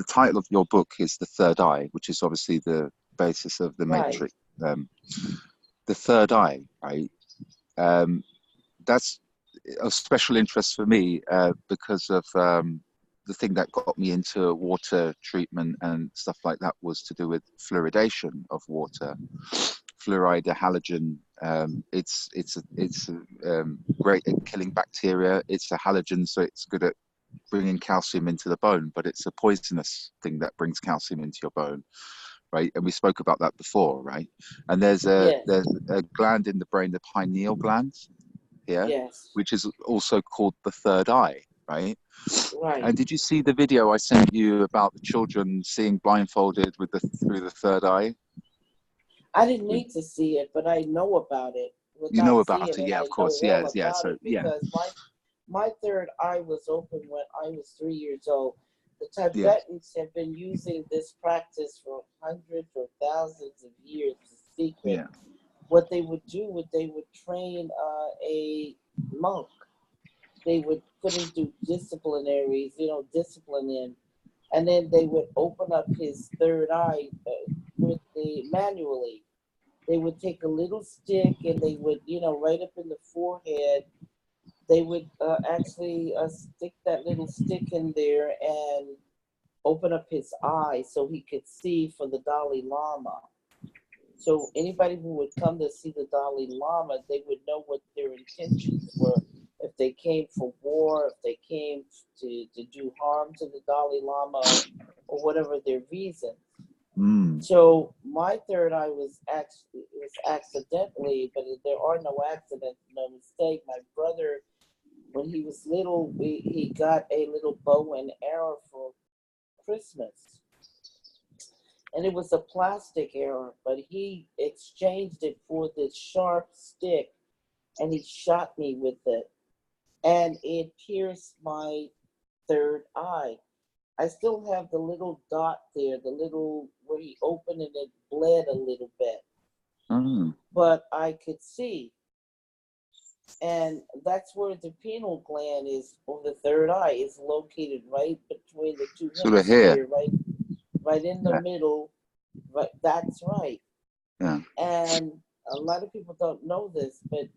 title of your book is The Third Eye, which is obviously the basis of the Right. Matrix. The Third Eye, right? Um, that's of special interest for me because of the thing that got me into water treatment and stuff like that was to do with fluoridation of water. Fluoride, a halogen. It's great at killing bacteria. It's a halogen, so it's good at bringing calcium into the bone, but it's a poisonous thing that brings calcium into your bone, right? And we spoke about that before, right? And Yes. there's a gland in the brain, the pineal gland here, Yes. which is also called the third eye, right? Right. And did you see the video I sent you about the children seeing blindfolded with the through the third eye? I didn't need to see it, but I know about it You know without about seeing it, it. yeah, I of know course, all yeah, yeah. about So it yeah, because my third eye was open when I was 3 years old. The yeah, Tibetans have been using this practice for hundreds or thousands of years. It's a secret. yeah. What they would do would they would train a monk. They would put him through disciplinaries, discipline him, and then they would open up his third eye with the manually. They would take a little stick and they would, right up in the forehead, they would actually stick that little stick in there and open up his eye so he could see for the Dalai Lama. So anybody who would come to see the Dalai Lama, they would know what their intentions were. If they came for war, if they came to do harm to the Dalai Lama, or whatever their reason. Mm. So my third eye was actually it was accidentally, but there are no accidents, no mistake. My brother, when he was little, he got a little bow and arrow for Christmas, and it was a plastic arrow, but he exchanged it for this sharp stick, and he shot me with it, and it pierced my third eye. I still have the little dot there, the little where he opened and it bled a little bit, Mm. but I could see. And that's where the pineal gland is, or the third eye is located right between the two Sort of here, hemisphere, right in the yeah, middle. Right, that's right. yeah. And a lot of people don't know this, but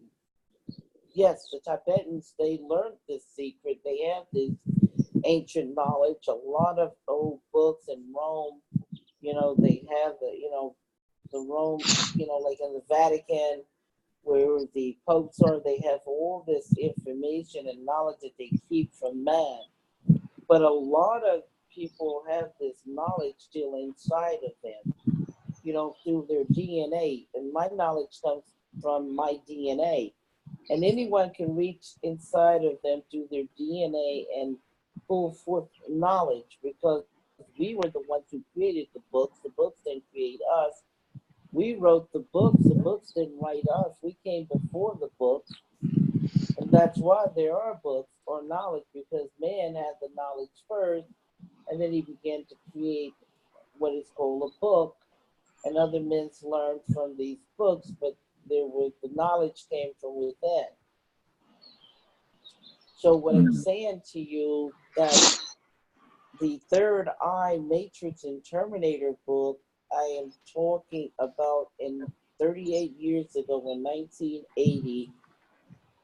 yes, the Tibetans, they learned this secret. They have this ancient knowledge, a lot of old books in Rome. They have the Rome, like in the Vatican, where the popes are, they have all this information and knowledge that they keep from man. But a lot of people have this knowledge still inside of them, through their DNA. And my knowledge comes from my DNA. And anyone can reach inside of them through their DNA and pull forth knowledge because we were the ones who created the books. The books didn't create us. We wrote the books. The books didn't write us. We came before the books. And that's why there are books or knowledge because man had the knowledge first and then he began to create what is called a book. And other men learned from these books, but the knowledge came from within. So what I'm Mm. saying to you that the Third Eye Matrix and Terminator book I am talking about in 38 years ago in 1980,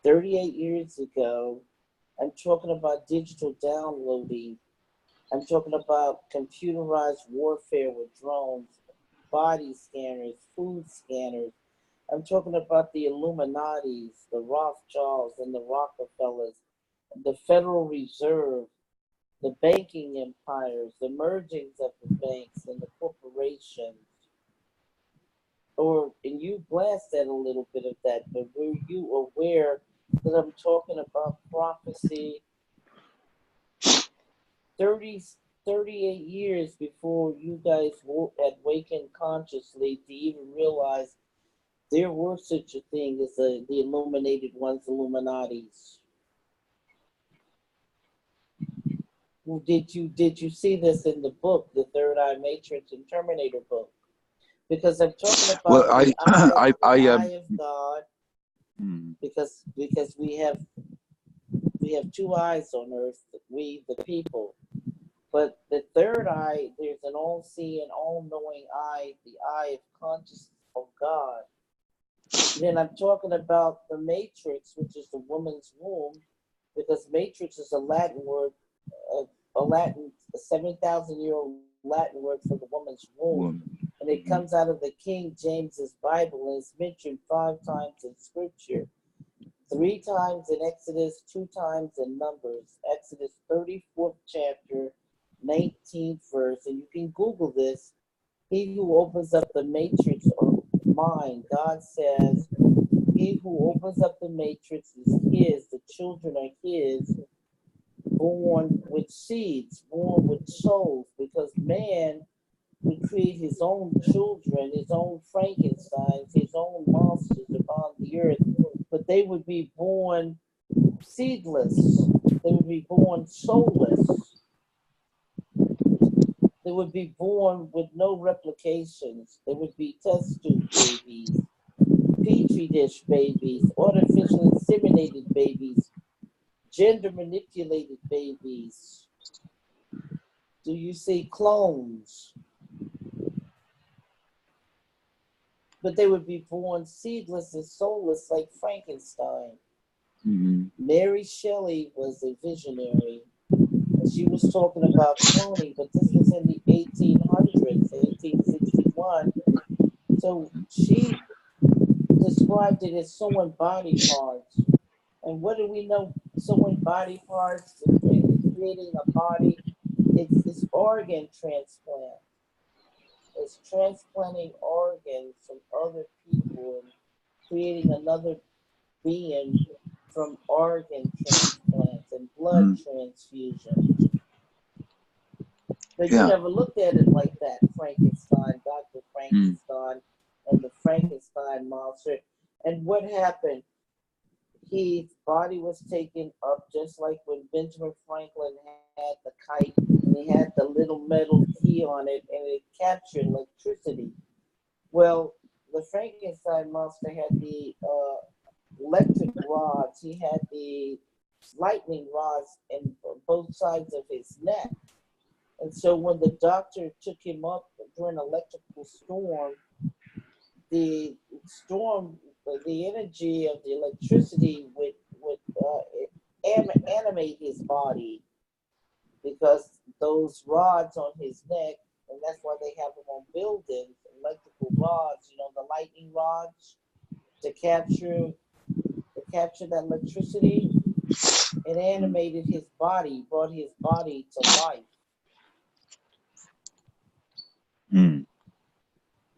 38 years ago, I'm talking about digital downloading. I'm talking about computerized warfare with drones, body scanners, food scanners. I'm talking about the Illuminatis, the Rothschilds and the Rockefellers, the Federal Reserve, the banking empires, the mergings of the banks and the corporations. And you glanced at a little bit of that, but were you aware that I'm talking about prophecy 30, 38 years before you guys had wakened consciously to even realize there were such a thing as the illuminated ones, Illuminatis? Did you see this in the book, the Third Eye Matrix and Terminator book? Because I'm talking Well, about the eye, I the eye of God, Mm. because we have two eyes on earth, we the people. But the third eye, there's an all-seeing, all-knowing eye, the eye of consciousness of God. Then I'm talking about the matrix, which is the woman's womb, because matrix is a Latin word, a 7,000-year-old Latin word for the woman's womb. Woman. And it comes out of the King James's Bible, and it's mentioned 5 times in Scripture. 3 times in Exodus, 2 times in Numbers. Exodus 34th chapter, 19th verse. And you can Google this. He who opens up the matrix or mind, God says, he who opens up the matrix is his, the children are his, born with seeds, born with souls, because man would create his own children, his own Frankensteins, his own monsters upon the earth, but they would be born seedless. They would be born soulless. They would be born with no replications. They would be test tube babies, petri dish babies, artificially inseminated babies, gender manipulated babies. Do you see clones? But they would be born seedless and soulless like Frankenstein. Mm-hmm. Mary Shelley was a visionary. And she was talking about cloning, but this was in the 1800s, 1861. So she described it as sewing body parts. And what do we know? Sewing body parts, creating a body, it's organ transplant. It's transplanting organs from other people and creating another being from organ transplants and blood transfusion. But you never looked at it like that, Frankenstein, Dr. Frankenstein, and the Frankenstein monster. And what happened? His body was taken up just like when Benjamin Franklin had the kite and he had the little metal key on it and it captured electricity. Well, the Frankenstein monster had the electric rods. He had the lightning rods in both sides of his neck. And so when the doctor took him up during an electrical storm, the energy of the electricity would animate his body, because those rods on his neck, and that's why they have them on buildings, electrical rods, the lightning rods to capture that electricity. It animated his body, brought his body to life.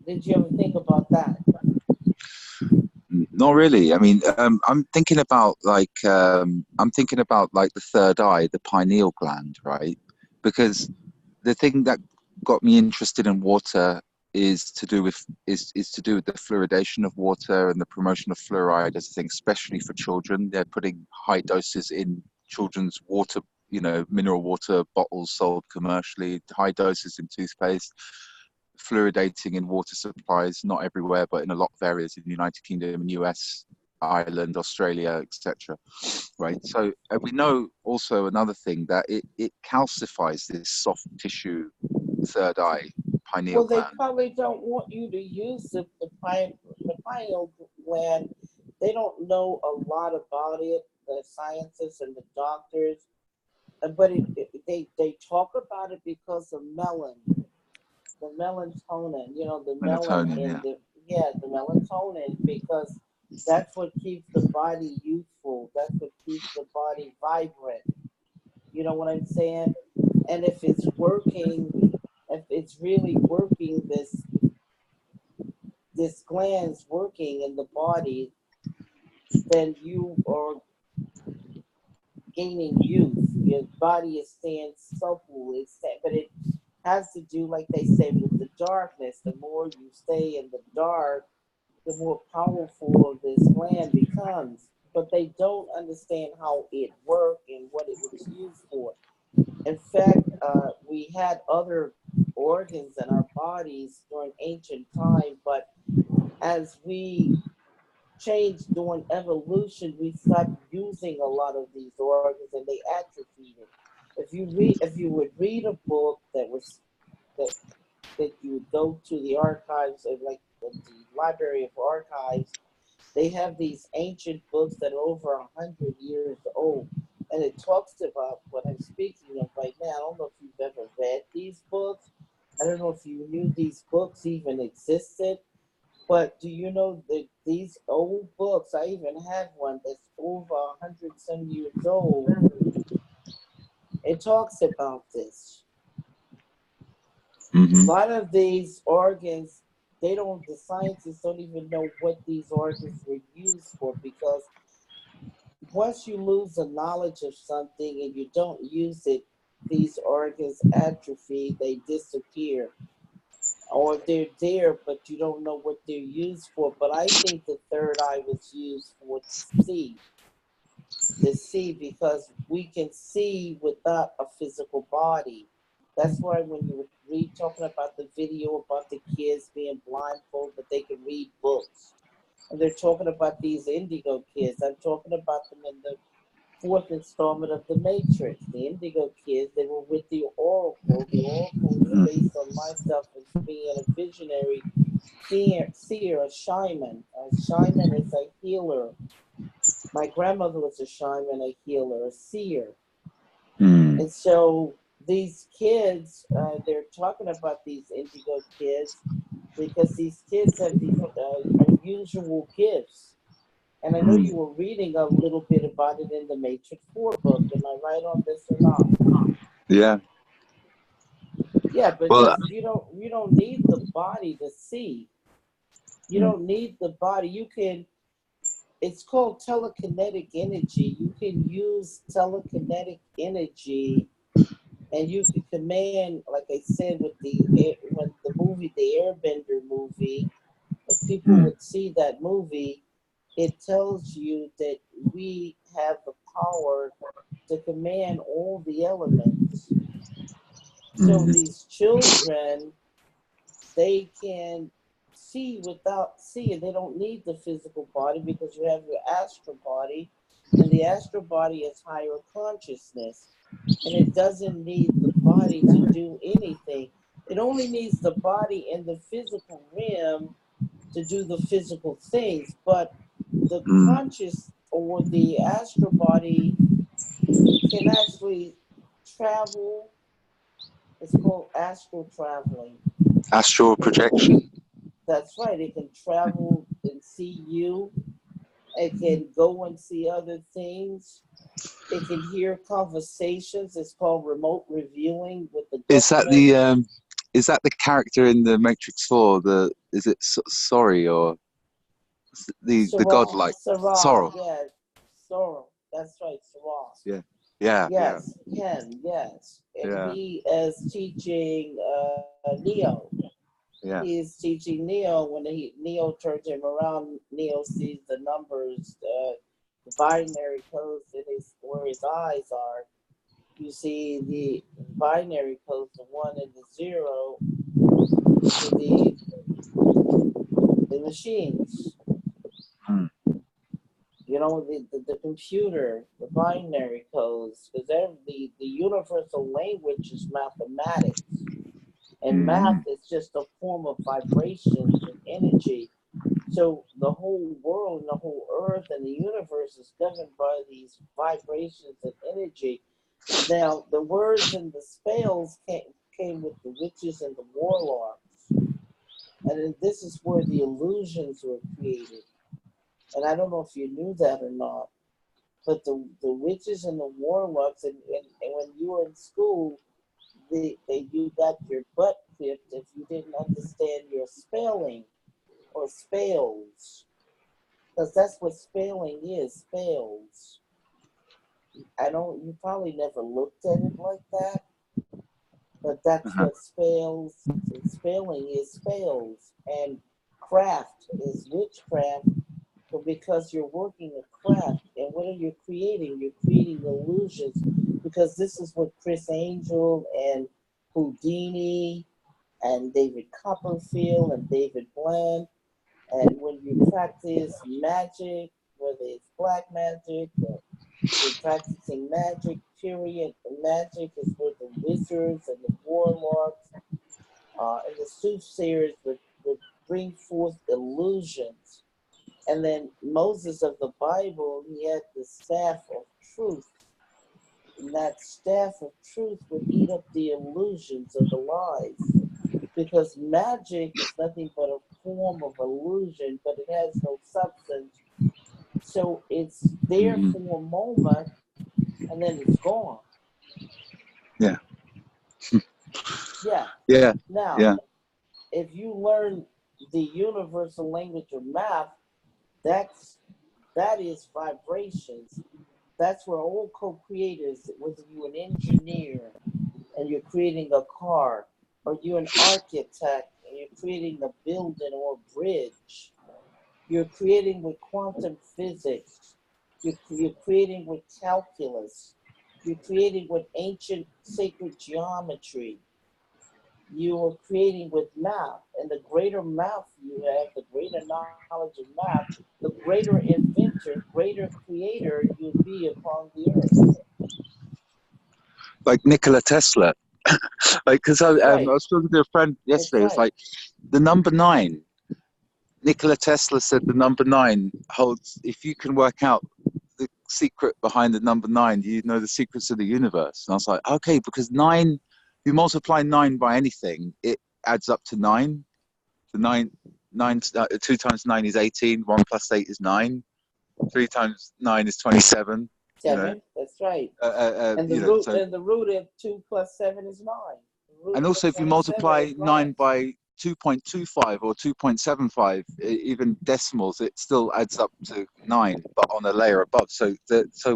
Did you ever think about that? Not really. I mean, I'm thinking about the third eye, the pineal gland, right? Because the thing that got me interested in water is to do with the fluoridation of water and the promotion of fluoride as a thing, especially for children. They're putting high doses in children's water, mineral water bottles sold commercially, high doses in toothpaste. Fluoridating in water supplies, not everywhere, but in a lot of areas in the United Kingdom, US, Ireland, Australia, etc. Right. So we know also another thing, that it calcifies this soft tissue third eye, pineal gland. They probably don't want you to use the pineal gland. They don't know a lot about it, the scientists and the doctors, but they talk about it because of the melatonin, the melatonin, the melatonin, because that's what keeps the body youthful. That's what keeps the body vibrant. You know what I'm saying? And if it's really working, this gland's working in the body, then you are gaining youth. Your body is staying supple, but it has to do, like they say, with the darkness. The more you stay in the dark, the more powerful this gland becomes. But they don't understand how it works and what it was used for. In fact, we had other organs in our bodies during ancient time, but as we changed during evolution. We stopped using a lot of these organs, and they atrophied it. If you would read a book that that you would go to the archives, of like the Library of Archives, they have these ancient books that are over 100 years old, and it talks about what I'm speaking of right now. I don't know if you've ever read these books. I don't know if you knew these books even existed. But do you know that these old books, I even have one that's over 100 some years old, it talks about this. A Mm-hmm. lot of these organs, the scientists don't even know what these organs were used for, because once you lose the knowledge of something and you don't use it, these organs atrophy, they disappear. Or they're there, but you don't know what they're used for. But I think the third eye was used for see, to see, because we can see without a physical body. That's why when you read talking about the video about the kids being blindfolded, but they can read books, and they're talking about these indigo kids. I'm talking about them in the fourth installment of The Matrix. The indigo kids, they were with the Oracle. The Oracle is based on myself as being a visionary seer, a shaman. A shaman is a healer. My grandmother was a shaman, a healer, a seer. Mm. And so these kids, they're talking about these indigo kids because these kids have these unusual gifts. And I know Mm. you were reading a little bit about it in the Matrix 4 book. Am I right on this or not? Yeah. Yeah, Well. because you don't need the body to see. You Mm. don't need the body. You can, it's called telekinetic energy. You can use telekinetic energy, and you can command, like I said, with when the movie, the Airbender movie, if people Mm. would see that movie, it tells you that we have the power to command all the elements. So Mm. these children, they can see without seeing. They don't need the physical body because you have your astral body, and the astral body is higher consciousness, and it doesn't need the body to do anything. It only needs the body in the physical realm to do the physical things, but the Mm. conscious or the astral body can actually travel. It's called astral traveling. Astral projection. That's right. It can travel and see you. It can go and see other things. It can hear conversations. It's called remote reviewing with the Is that government. the is that the character in the Matrix 4? The is it Sorry, or the Sarah, godlike Sarah, Sorrow? yeah, Sarah. That's right, Sarah. Yeah. Yeah. Yeah. Yes, him, yes. And Yeah. he is teaching Neo. He Yeah. is teaching Neo. When Neo turns him around, Neo sees the numbers, the binary codes in where his eyes are. You see the binary codes, the one and the zero, to the machines. Mm. You know, the computer, the binary codes, because the universal language is mathematics. And math Mm. is just a form of vibrations and energy. So the whole world and the whole earth and the universe is governed by these vibrations and energy. Now, the words and the spells came with the witches and the warlocks. And this is where the illusions were created. And I don't know if you knew that or not, but the witches and the warlocks, and when you were in school, you got your butt whipped if you didn't understand your spelling or spells, because that's what spelling is, spells. I don't. You probably never looked at it like that, but that's Uh-huh. what spells. Spelling is spells, and craft is witchcraft. But because you're working a craft, and what are you creating? You're creating illusions, because this is what Chris Angel and Houdini and David Copperfield and David Bland And when you practice magic, whether it's black magic or you're practicing magic, period, the magic is where the wizards and the warlocks and the soothsayers would bring forth illusions. And then Moses of the Bible, he had the staff of truth. And that staff of truth would eat up the illusions of the lies. Because magic is nothing but a form of illusion, but it has no substance. So it's there for a moment, and then it's gone. Yeah. Yeah. Yeah. Now, Yeah. if you learn the universal language of math, that is vibrations. That's where all co-creators, whether you're an engineer and you're creating a car, or you're an architect and you're creating a building or a bridge, you're creating with quantum physics, you're creating with calculus, you're creating with ancient sacred geometry, you're creating with math. And the greater math you have, the greater knowledge of math, the greater inventor, greater creator you'll be upon the earth. Like Nikola Tesla. Like, because I Right. was talking to a friend yesterday. That's It's right. like the number 9. Nikola Tesla said the number 9 holds. If you can work out the secret behind the number 9, you know the secrets of the universe. And I was like, okay, because 9, you multiply 9 by anything, it adds up to 9. The 2 times 9 is 18. 1 plus 8 is 9. 3 times 9 is 27. 7. That's right. And the You know, root so, and the root of 2 plus 7 is 9. The root and of also if you 27 multiply is 9 9. by 2.25 or 2.75, even decimals, it still adds up to 9, but on a layer above. So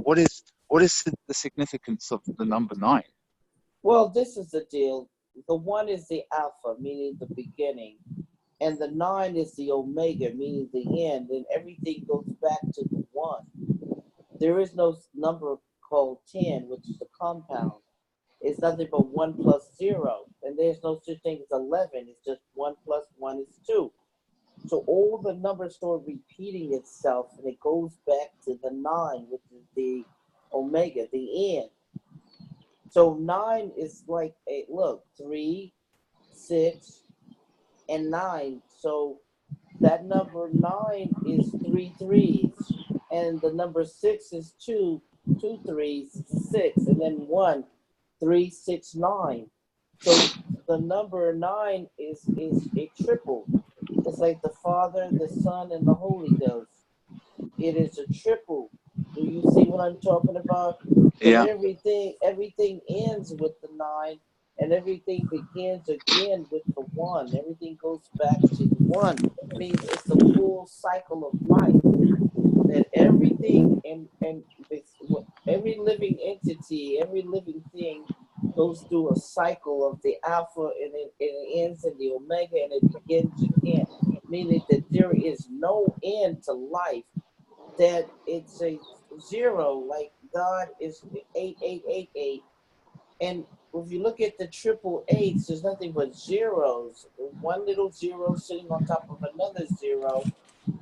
what is the significance of the number 9? Well, this is the deal. The 1 is the alpha, meaning the beginning. And the 9 is the omega, meaning the end. And everything goes back to the 1. There is no number called 10, which is a compound. It's nothing but 1 plus 0. And there's no such thing as 11. It's just 1 plus 1 is 2. So all the numbers start repeating itself, and it goes back to the 9, which is the omega, the end. So 9 is like, a look, 3, 6, and 9. So that number 9 is 3 threes, and the number 6 is 2 threes, 6, and then 1, 3, 6, 9. So the number 9 is a triple. It's like the Father, the Son, and the Holy Ghost. It is a triple. Do you see what I'm talking about? Because Yeah. everything ends with the 9, and everything begins again with the 1. Everything goes back to the 1. Means it's the full cycle of life. That everything and every living entity, every living thing goes through a cycle of the alpha, and it ends in the omega, and it begins again. Meaning that there is no end to life. That it's a 0, like God is 8888. And if you look at the triple eights, there's nothing but zeros. One little 0 sitting on top of another 0.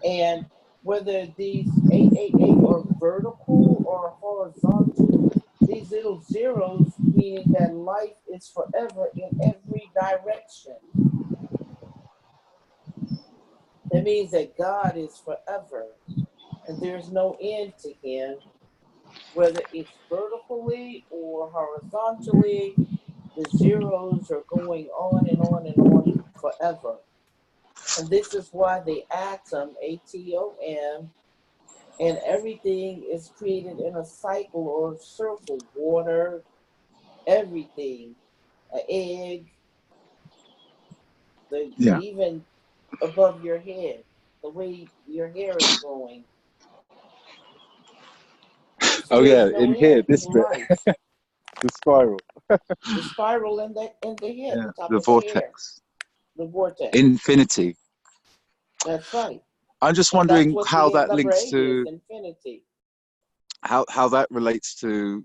And whether these 888 are vertical or horizontal, these little zeros meaning that life is forever in every direction. It means that God is forever, and there's no end to him, whether it's vertically or horizontally. The zeros are going on and on and on forever. And this is why the atom, atom, and everything is created in a cycle or a circle. Water, everything, an egg, even above your head, the way your hair is growing. So Oh there's yeah, no in here, end this to bit, life. the spiral. The spiral in the head, Yeah, the top the of the hair, vortex. the vortex. Infinity. That's right. I'm just And that's wondering what how the that number links 8 is, to infinity. how that relates to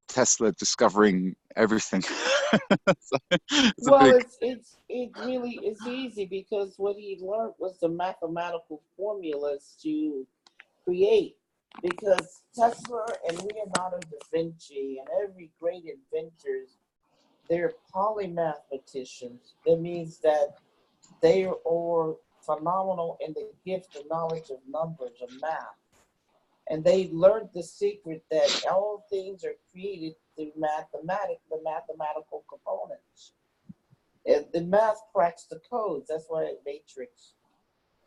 Tesla discovering everything. So, it's a Well, big. it really is easy because what he learned was the mathematical formulas to create. Because Tesla and Leonardo da Vinci and every great inventors, they're polymathematicians. That means that they are phenomenal in the gift of knowledge of numbers, of math. And they learned the secret that all things are created through the mathematical components. And the math cracks the codes. That's why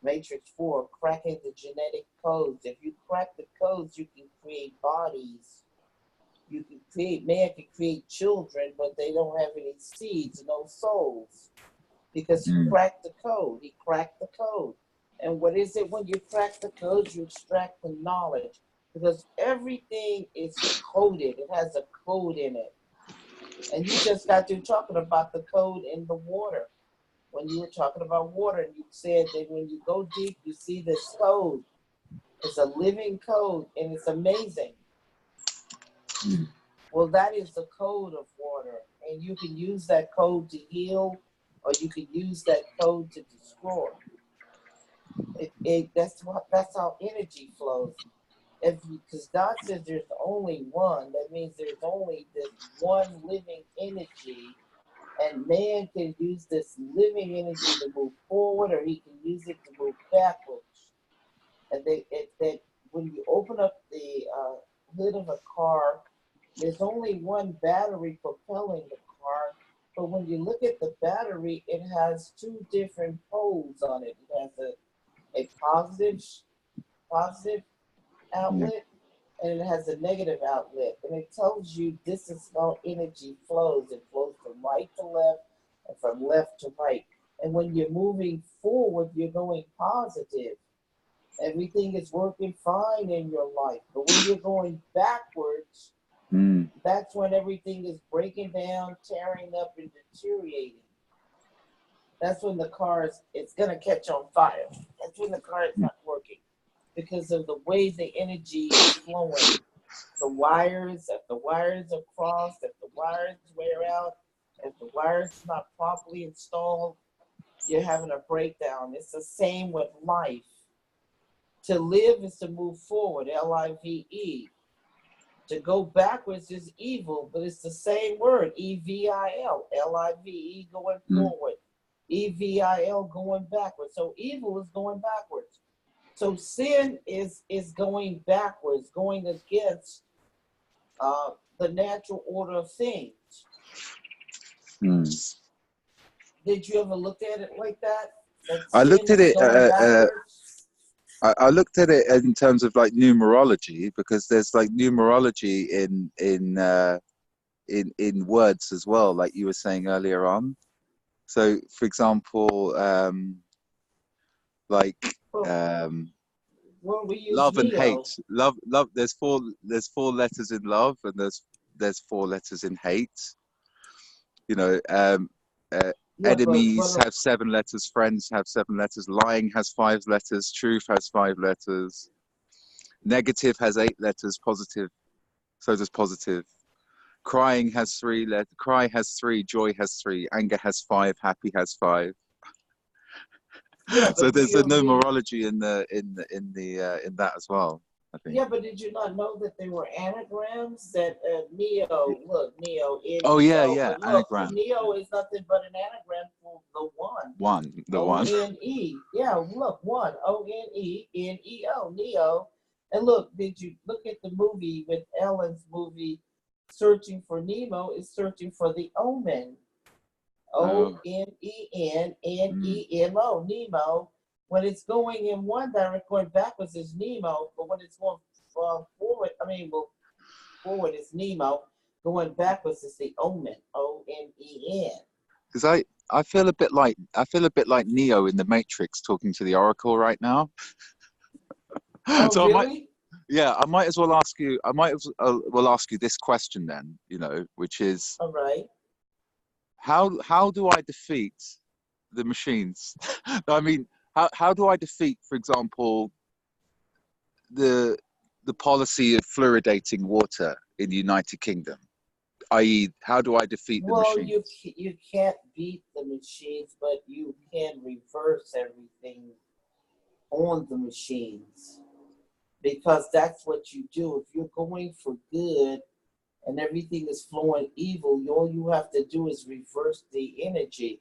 Matrix 4, cracking the genetic codes. If you crack the codes, you can create bodies. You can create, man can create children, but they don't have any seeds, no souls. Because he cracked the code. He cracked the code. And what is it when you crack the code? You extract the knowledge. Because everything is coded. It has a code in it. And you just got through talking about the code in the water. When you were talking about water, and you said that when you go deep, you see this code. It's a living code, and it's amazing. Well, that is the code of water. And you can use that code to heal, or you can use that code to destroy. That's how energy flows. Because God says there's only one, that means there's only this one living energy, and man can use this living energy to move forward, or he can use it to move backwards. And that when you open up the hood of a car, there's only one battery propelling the car. But when you look at the battery, it has two different poles on it. It has a positive outlet, and it has a negative outlet. And it tells you this is how energy flows. It flows from right to left and from left to right. And when you're moving forward, you're going positive. Everything is working fine in your life. But when you're going backwards, that's when everything is breaking down, tearing up, and deteriorating. That's when the car it's going to catch on fire. That's when the car is not working because of the way the energy is flowing. The wires, if the wires are crossed, if the wires wear out, if the wires are not properly installed, you're having a breakdown. It's the same with life. To live is to move forward, L-I-V-E. To go backwards is evil, but it's the same word, E-V-I-L, L-I-V-E going forward, E-V-I-L going backwards. So evil is going backwards. So sin is going backwards, going against the natural order of things. Did you ever look at it like that? I looked at it. I looked at it in terms of like numerology, because there's like numerology in words as well, like you were saying earlier on. So, for example, like love and hate. Love. There's four letters in love, and there's four letters in hate. You know, enemies have 7 letters, friends have 7 letters, lying has 5 letters, truth has 5 letters, negative has 8 letters, positive, so does positive. Crying has 3 letters, cry has 3, joy has 3, anger has 5, happy has 5. So there's a numerology in that as well, I think. Yeah, but did you not know that they were anagrams? That Neo, look, Neo. Oh yeah, look, anagram. Neo is nothing but an anagram for the one. The one. O-N-E. Yeah, look, one. O-N-E-N-E-O, Neo. And look, did you look at the movie with Ellen's movie, Searching for Nemo, is searching for the omen. O-N-E-N-N-E-M-O, Nemo. When it's going in one direction, going backwards is Nemo, but when it's going forward, forward is Nemo. Going backwards is the omen, O-N-E-N. Because I feel a bit like Neo in the Matrix talking to the Oracle right now. Oh, so really? I might as well ask you. I might as well ask you this question then. You know, which is, all right. How do I defeat the machines? I mean, how do I defeat, for example, the policy of fluoridating water in the United Kingdom? i.e., how do I defeat the Well, machine? you can't beat the machines, but you can reverse everything on the machines, because that's what you do. If you're going for good and everything is flowing evil, all you have to do is reverse the energy.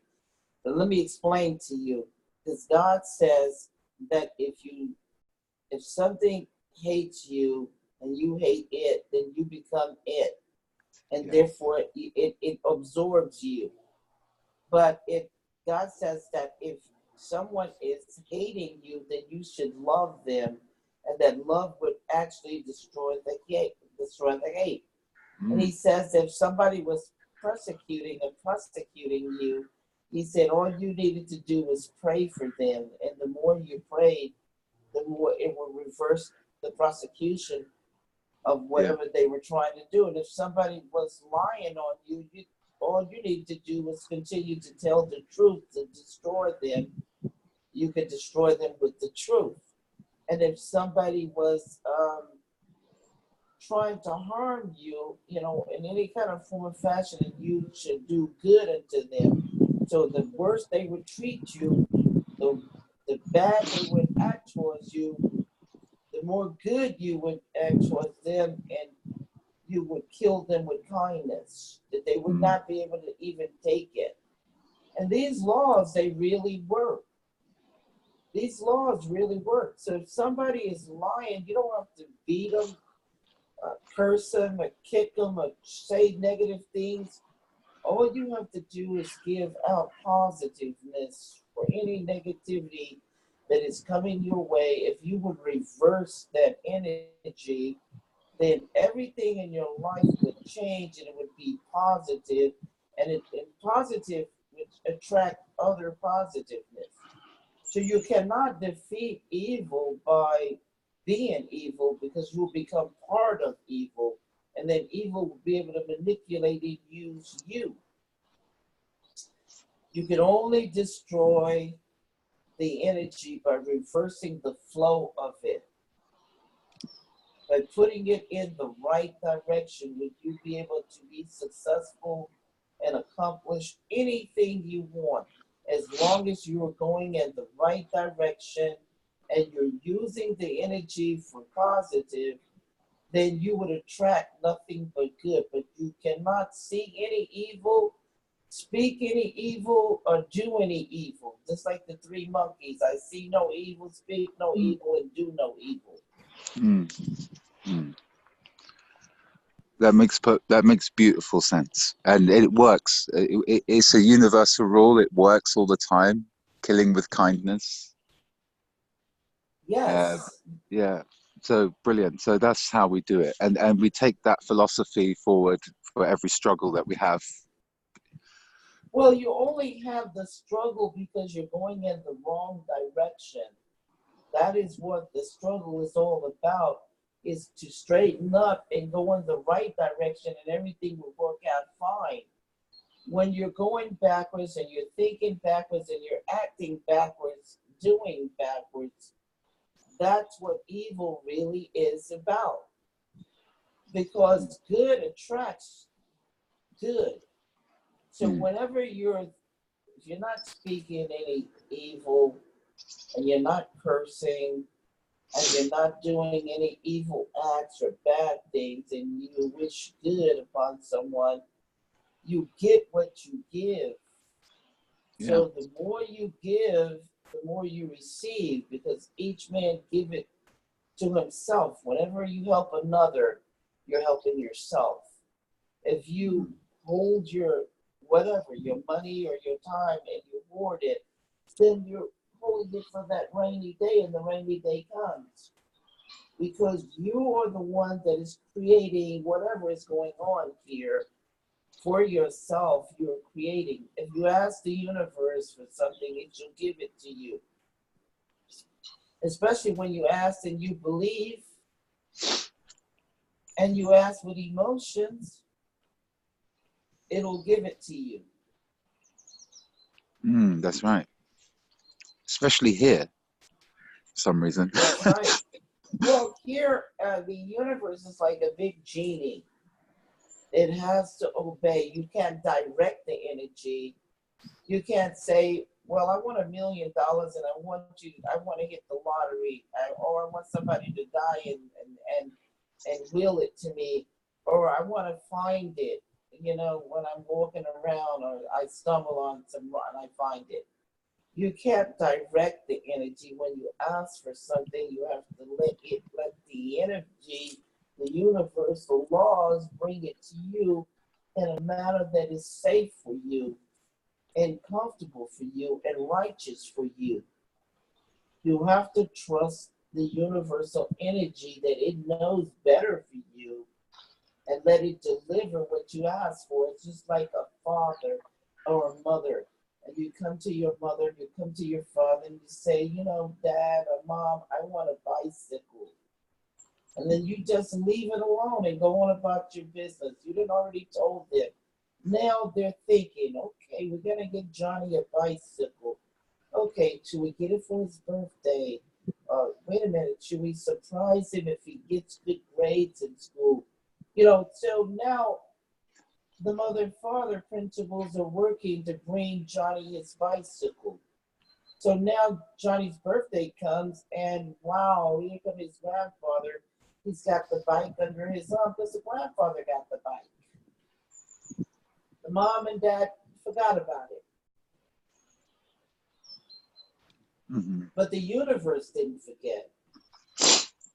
But let me explain to you, because God says that if something hates you and you hate it, then you become it, and Yeah. therefore it absorbs you. But if God says that if someone is hating you, then you should love them, and that love would actually destroy the hate. Destroy the hate. And Mm. He says if somebody was prosecuting you, He said all you needed to do was pray for them, and the more you prayed, the more it will reverse the prosecution of Yeah. whatever they were trying to do. And if somebody was lying on you, all you need to do was continue to tell the truth to destroy them. You could destroy them with the truth. And if somebody was trying to harm you, in any kind of form or fashion, and you should do good unto them. So the worse they would treat you, the the bad they would act towards you, the more good you would act towards them, and you would kill them with kindness, that they would Mm. not be able to even take it. And these laws, they really work. These laws really work. So if somebody is lying, you don't have to beat them, curse them, or kick them, or say negative things. All you have to do is give out positiveness for any negativity that is coming your way. If you would reverse that energy, then everything in your life would change, and it would be positive, and positive would attract other positiveness. So you cannot defeat evil by being evil, because you'll become part of evil, and then evil will be able to manipulate and use you. You can only destroy the energy by reversing the flow of it. By putting it in the right direction, would you be able to be successful and accomplish anything you want, as long as you are going in the right direction and you're using the energy for positive. Then you would attract nothing but good. But you cannot see any evil, speak any evil, or do any evil. Just like the three monkeys: I see no evil, speak no Mm. evil, and do no evil. Mm. Mm. That makes beautiful sense, and it works. It's a universal rule. It works all the time. Killing with kindness. Uh, Yes. yeah. So brilliant. So that's how we do it, and we take that philosophy forward for every struggle that we have. Well, you only have the struggle because you're going in the wrong direction. That is what the struggle is all about, is to straighten up and go in the right direction, and everything will work out fine. When you're going backwards and you're thinking backwards and you're acting backwards, doing backwards, that's what evil really is about. Because good attracts good. So Mm. whenever if you're not speaking any evil, and you're not cursing, and you're not doing any evil acts or bad things, and you wish good upon someone, you get what you give. Yeah. So the more you give, the more you receive, because each man give it to himself. Whenever you help another, you're helping yourself. If you Mm. hold your whatever, your money or your time, and you hoard it, then you're holding it for that rainy day, and the rainy day comes. Because you are the one that is creating whatever is going on here for yourself. You're creating. If you ask the universe for something, it shall give it to you. Especially when you ask and you believe, and you ask with emotions, it'll give it to you. That's right. Especially here, for some reason. That's right. Well, here, the universe is like a big genie. It has to obey. You can't direct the energy. You can't say, well, I want $1 million and I want to hit the lottery, or I want somebody to die and will it to me, or I want to find it, when I'm walking around, or I stumble on some and I find it. You can't direct the energy. When you ask for something, you have to let the energy, the universal laws bring it to you in a manner that is safe for you and comfortable for you and righteous for you. You have to trust the universal energy that it knows better for you and let it deliver what you ask for. It's just like a father or a mother. And you come to your mother, you come to your father, and you say, Dad or Mom, I want a bicycle. And then you just leave it alone and go on about your business. You didn't already told them. Now they're thinking, okay, we're going to get Johnny a bicycle. Okay, should we get it for his birthday? Wait a minute, should we surprise him if he gets good grades in school? So now the mother and father principals are working to bring Johnny his bicycle. So now Johnny's birthday comes, and wow, here comes his grandfather. He's got the bike under his arm because the grandfather got the bike. The mom and dad forgot about it. Mm-hmm. But the universe didn't forget.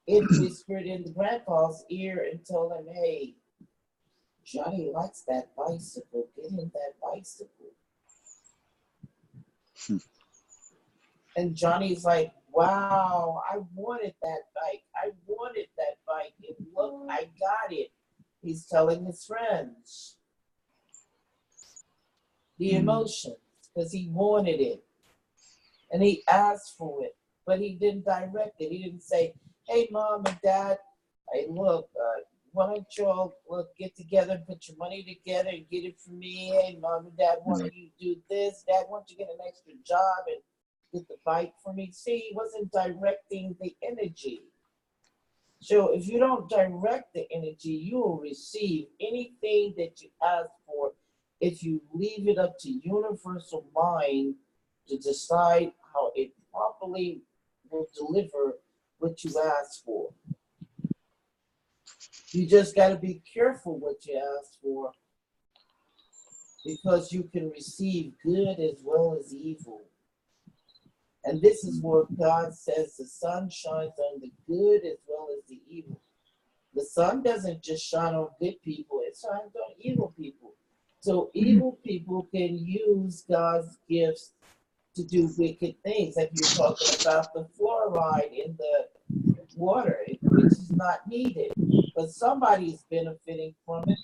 It whispered in the grandpa's ear and told him, hey, Johnny likes that bicycle. Get him that bicycle. And Johnny's like, wow, I wanted that bike. I wanted that bike. And look, I got it. He's telling his friends the emotions because he wanted it. And he asked for it, but he didn't direct it. He didn't say, hey, Mom and Dad, hey, look, why don't y'all get together and put your money together and get it for me? Hey, Mom and Dad, why don't you do this? Dad, why don't you get an extra job and get the bike for me? See, he wasn't directing the energy. So if you don't direct the energy, you will receive anything that you ask for if you leave it up to universal mind to decide how it properly will deliver what you ask for. You just got to be careful what you ask for because you can receive good as well as evil. And this is where God says the sun shines on the good as well as the evil. The sun doesn't just shine on good people, it shines on evil people. So evil people can use God's gifts to do wicked things. Like you're talking about the fluoride in the water, which is not needed. But somebody's benefiting from it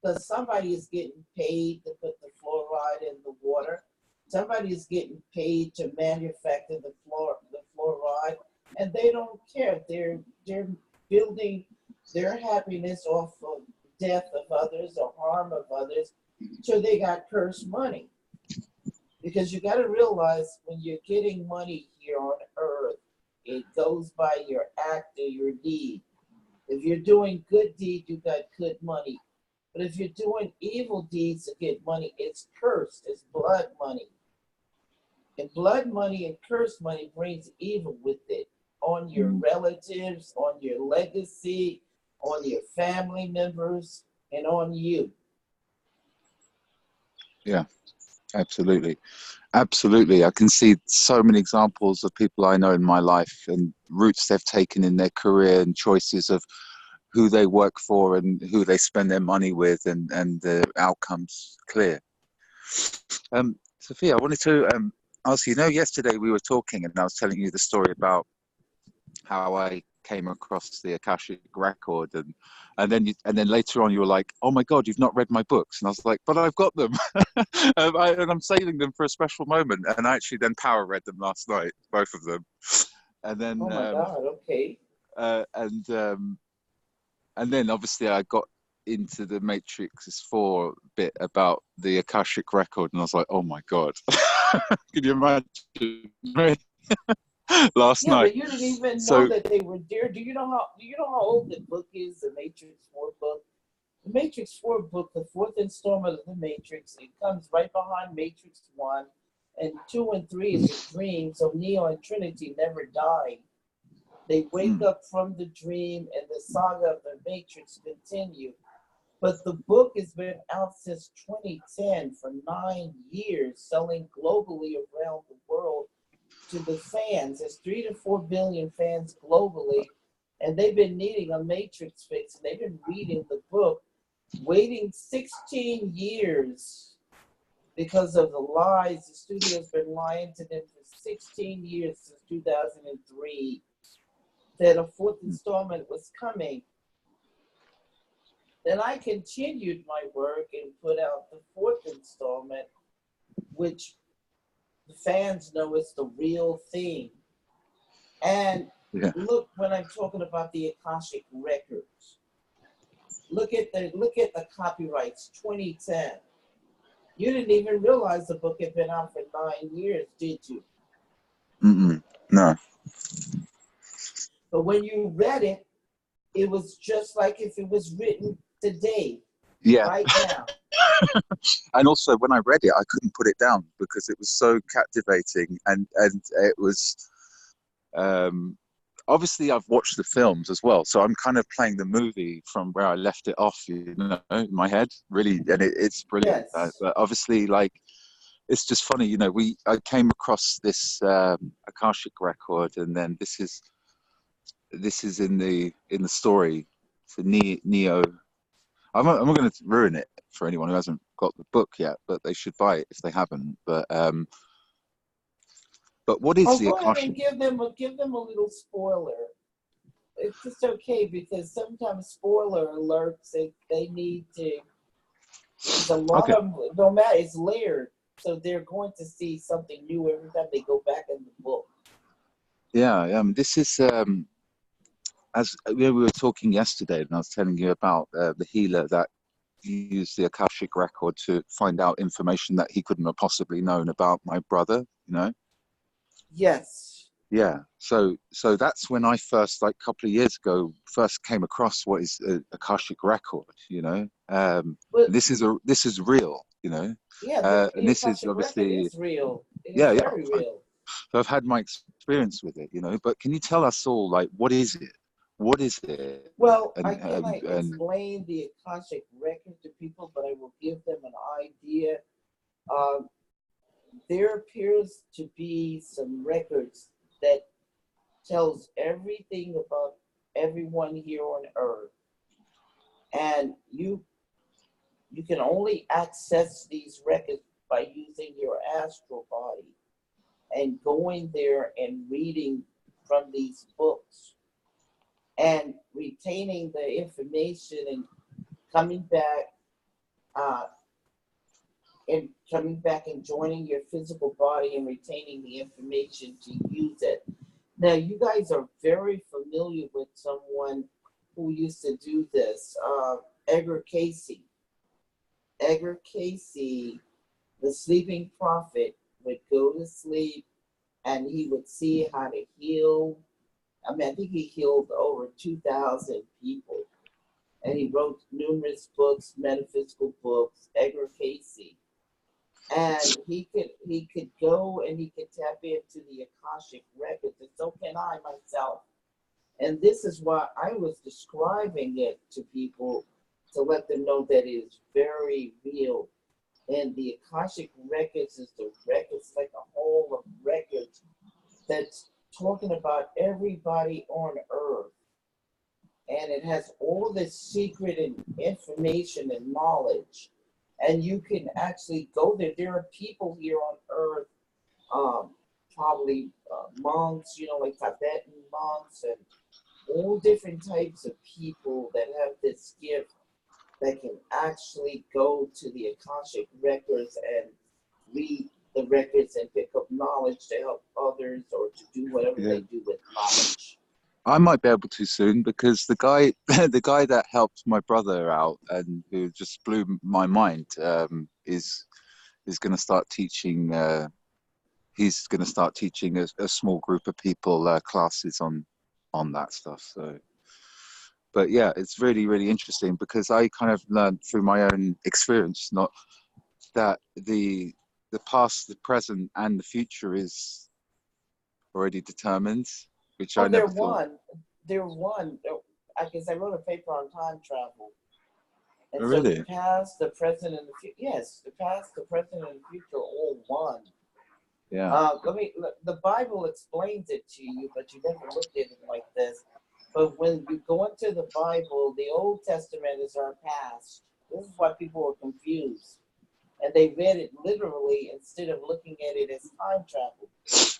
because somebody is getting paid to put the fluoride in the water. Somebody is getting paid to manufacture the fluoride, and they don't care. They're building their happiness off of death of others or harm of others. So they got cursed money. Because you got to realize when you're getting money here on earth, it goes by your act or your deed. If you're doing good deed, you got good money. But if you're doing evil deeds to get money, it's cursed. It's blood money. And blood money and cursed money brings evil with it on your relatives, on your legacy, on your family members, and on you. Yeah, absolutely. Absolutely. I can see so many examples of people I know in my life and routes they've taken in their career and choices of who they work for and who they spend their money with, and the outcomes clear. Sophia, I wanted to ask you, yesterday we were talking and I was telling you the story about how I came across the Akashic record, and then later on you were like, oh my God, you've not read my books. And I was like, but I've got them. And I'm saving them for a special moment. And I actually then power read them last night, both of them. And then oh my God, okay. And then obviously I got into the Matrix 4 bit about the Akashic record, and I was like, oh my God. Can you imagine? Last Yeah, night. but you didn't even know So that they were there. Do you know how old the book is, the Matrix 4 book? The Matrix 4 book, the fourth installment of the Matrix, it comes right behind Matrix 1, and 2 and 3 is a dream, so Neo and Trinity never die. They wake up from the dream, and the saga of the Matrix continue. But the book has been out since 2010 for 9 years, selling globally around the world to the fans. There's 3 to 4 billion fans globally, and they've been needing a Matrix fix, and they've been reading the book, waiting 16 years because of the lies. The studio's been lying to them for 16 years, since 2003, that a fourth installment was coming. Then I continued my work and put out the fourth installment, which the fans know is the real thing. And look, when I'm talking about the Akashic records, look at the copyrights, 2010. You didn't even realize the book had been out for 9 years, did you? No. But when you read it, it was just like if it was written today, right now. And also, when I read it, I couldn't put it down because it was so captivating, and it was. Obviously, I've watched the films as well, so I'm kind of playing the movie from where I left it off, you know, in my head, really, and it's brilliant. Yes. But obviously, like, it's just funny, you know. I came across this Akashic record, and then this is in the story. So Neo. I'm not going to ruin it for anyone who hasn't got the book yet, but they should buy it if they haven't. But what is the Akashic? Go ahead and give them a little spoiler. It's just okay, because sometimes spoiler alerts, they need to. A lot of them, no matter, it's layered, so they're going to see something new every time they go back in the book. Yeah, this is as we were talking yesterday, and I was telling you about the healer that used the Akashic record to find out information that he couldn't have possibly known about my brother, you know. Yes. Yeah. So that's when I first, like a couple of years ago, first came across what is a Akashic record, you know. This is real, you know. Yeah, and this is obviously real. It is very real. So I've had my experience with it, you know. But can you tell us all, like, what is it? What is it? Well, I cannot explain the Akashic record to people, but I will give them an idea. There appears to be some records that tells everything about everyone here on Earth, and you can only access these records by using your astral body and going there and reading from these books and retaining the information and coming back and joining your physical body and retaining the information to use it. Now, you guys are very familiar with someone who used to do this, Edgar Casey. Edgar Casey, the sleeping prophet, would go to sleep and he would see how to heal. I mean, I think he healed over 2,000 people. And he wrote numerous books, metaphysical books, Edgar Casey. And he could go and he could tap into the Akashic records, and so can I myself. And this is why I was describing it to people, to let them know that it is very real. And the Akashic records is the records, like a whole of records that's talking about everybody on Earth. And it has all this secret and information and knowledge. And you can actually go there. There are people here on Earth, probably monks, you know, like Tibetan monks, and all different types of people that have this gift that can actually go to the Akashic records and read the records and pick up knowledge to help others or to do whatever they do with knowledge. I might be able to soon, because the guy that helped my brother out and who just blew my mind is going to start teaching. He's going to start teaching a small group of people classes on that stuff. So But yeah, it's really, really interesting because I kind of learned through my own experience, not that the past, the present, and the future is already determined, which Oh, I they're never thought. one. They're one. I guess I wrote a paper on time travel. And Oh, so the really? past, the present, and the future. Yes, the past, the present, and the future are all one. Yeah. The Bible explains it to you, but you never looked at it like this. But when you go into the Bible, the Old Testament is our past. This is why people are confused. And they read it literally instead of looking at it as time travel.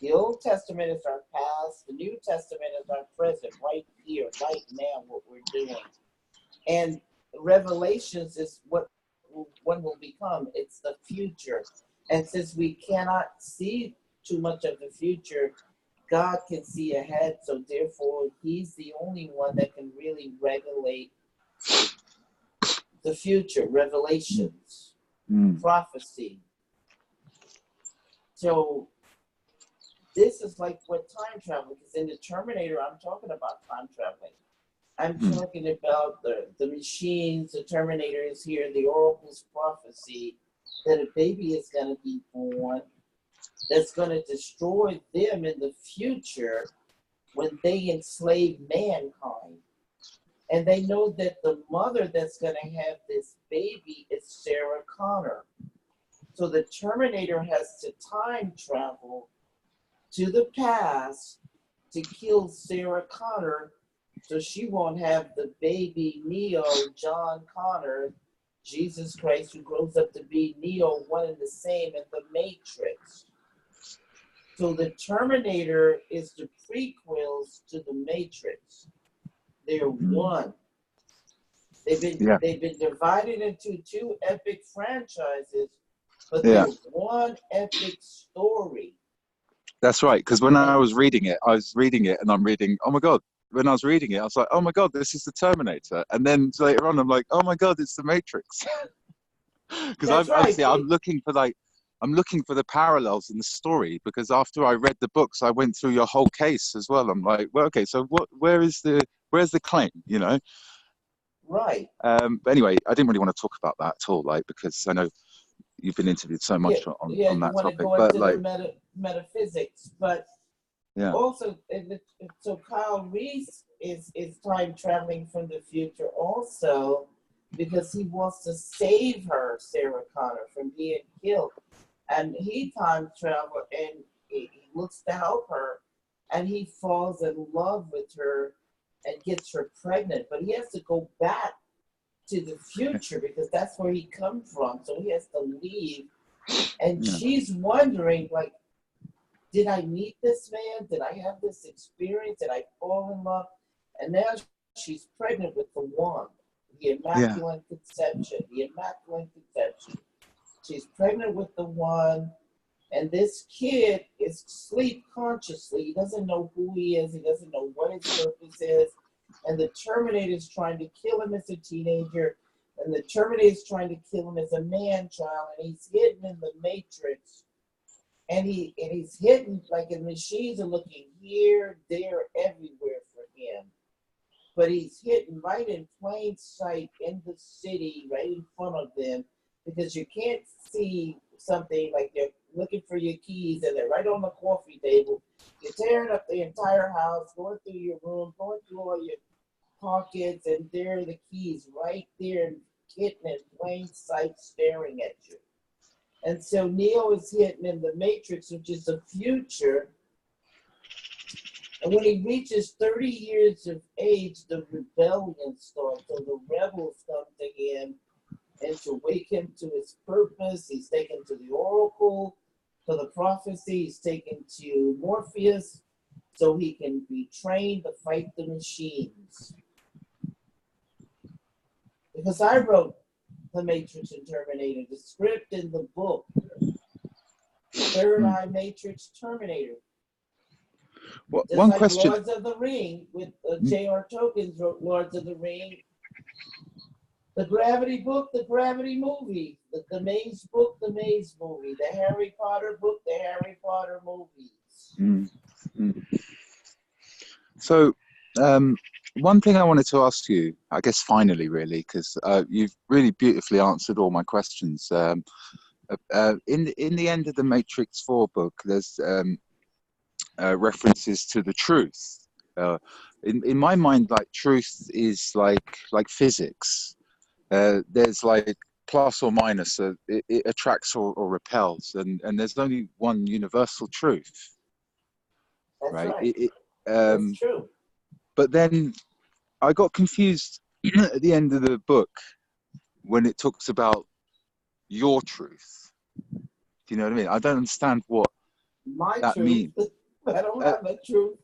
The Old Testament is our past. The New Testament is our present, right here, right now, what we're doing. And Revelations is what one will become. It's the future. And since we cannot see too much of the future, God can see ahead. So therefore, he's the only one that can really regulate the future, revelations, prophecy. So this is like what time travel, because in the Terminator, I'm talking about time traveling. I'm talking about the machines, the Terminator is here, the Oracle's prophecy that a baby is going to be born that's going to destroy them in the future when they enslave mankind. And they know that the mother that's going to have this baby is Sarah Connor. So the Terminator has to time travel to the past to kill Sarah Connor so she won't have the baby Neo, John Connor, Jesus Christ, who grows up to be Neo, one and the same in the Matrix. So the Terminator is the prequels to the Matrix. They're one. They've been divided into two epic franchises, but they're one epic story. That's right. Because when I was reading it, and I'm reading, oh my God. When I was reading it, I was like, oh my God, this is the Terminator. And then later on, I'm like, oh my God, it's the Matrix. Because I'm looking for the parallels in the story, because after I read the books, I went through your whole case as well. I'm like, well, okay, so where's the claim, you know? Right. But anyway, I didn't really want to talk about that at all, like, because I know you've been interviewed so much on that topic. Go but into like the metaphysics, but also, so Kyle Reese is time traveling from the future also because he wants to save her, Sarah Connor, from being killed. And he time travels and he looks to help her, and he falls in love with her and gets her pregnant. But he has to go back to the future because that's where he comes from. So he has to leave. And she's wondering, like, did I meet this man? Did I have this experience? Did I fall in love? And now she's pregnant with the one, the Immaculate Conception, She's pregnant with the one, and this kid is sleep consciously. He doesn't know who he is. He doesn't know what his purpose is. And the Terminator is trying to kill him as a teenager, and the Terminator is trying to kill him as a man-child, and he's hidden in the Matrix. And he's hidden, like the machines are looking here, there, everywhere for him. But he's hidden right in plain sight in the city, right in front of them, because you can't see something like they're looking for your keys and they're right on the coffee table. You're tearing up the entire house, going through your room, going through all your pockets, and there are the keys right there, hidden in plain sight, staring at you. And so Neo is hidden in the Matrix, which is the future. And when he reaches 30 years of age, the rebellion starts. So the rebels come to him, and to wake him to his purpose, he's taken to the Oracle for the prophecy. He's taken to Morpheus so he can be trained to fight the machines. Because I wrote The Matrix and Terminator, the script in the book, Third Eye Matrix Terminator. Well, Just one like question. Lords of the Ring, with J.R. Tolkien wrote Lords of the Ring. The Gravity book, the Gravity movie. The Maze book, the Maze movie. The Harry Potter book, the Harry Potter movies. So, one thing I wanted to ask you, I guess finally, really, because you've really beautifully answered all my questions. In the end of the Matrix 4 book, there's references to the truth. In my mind, like truth is like physics. There's like plus or minus. It attracts or repels, and there's only one universal truth, That's right? right. That's true. But then I got confused at the end of the book when it talks about your truth. Do you know what I mean? I don't understand what My that truth. means. I don't Uh, have a truth.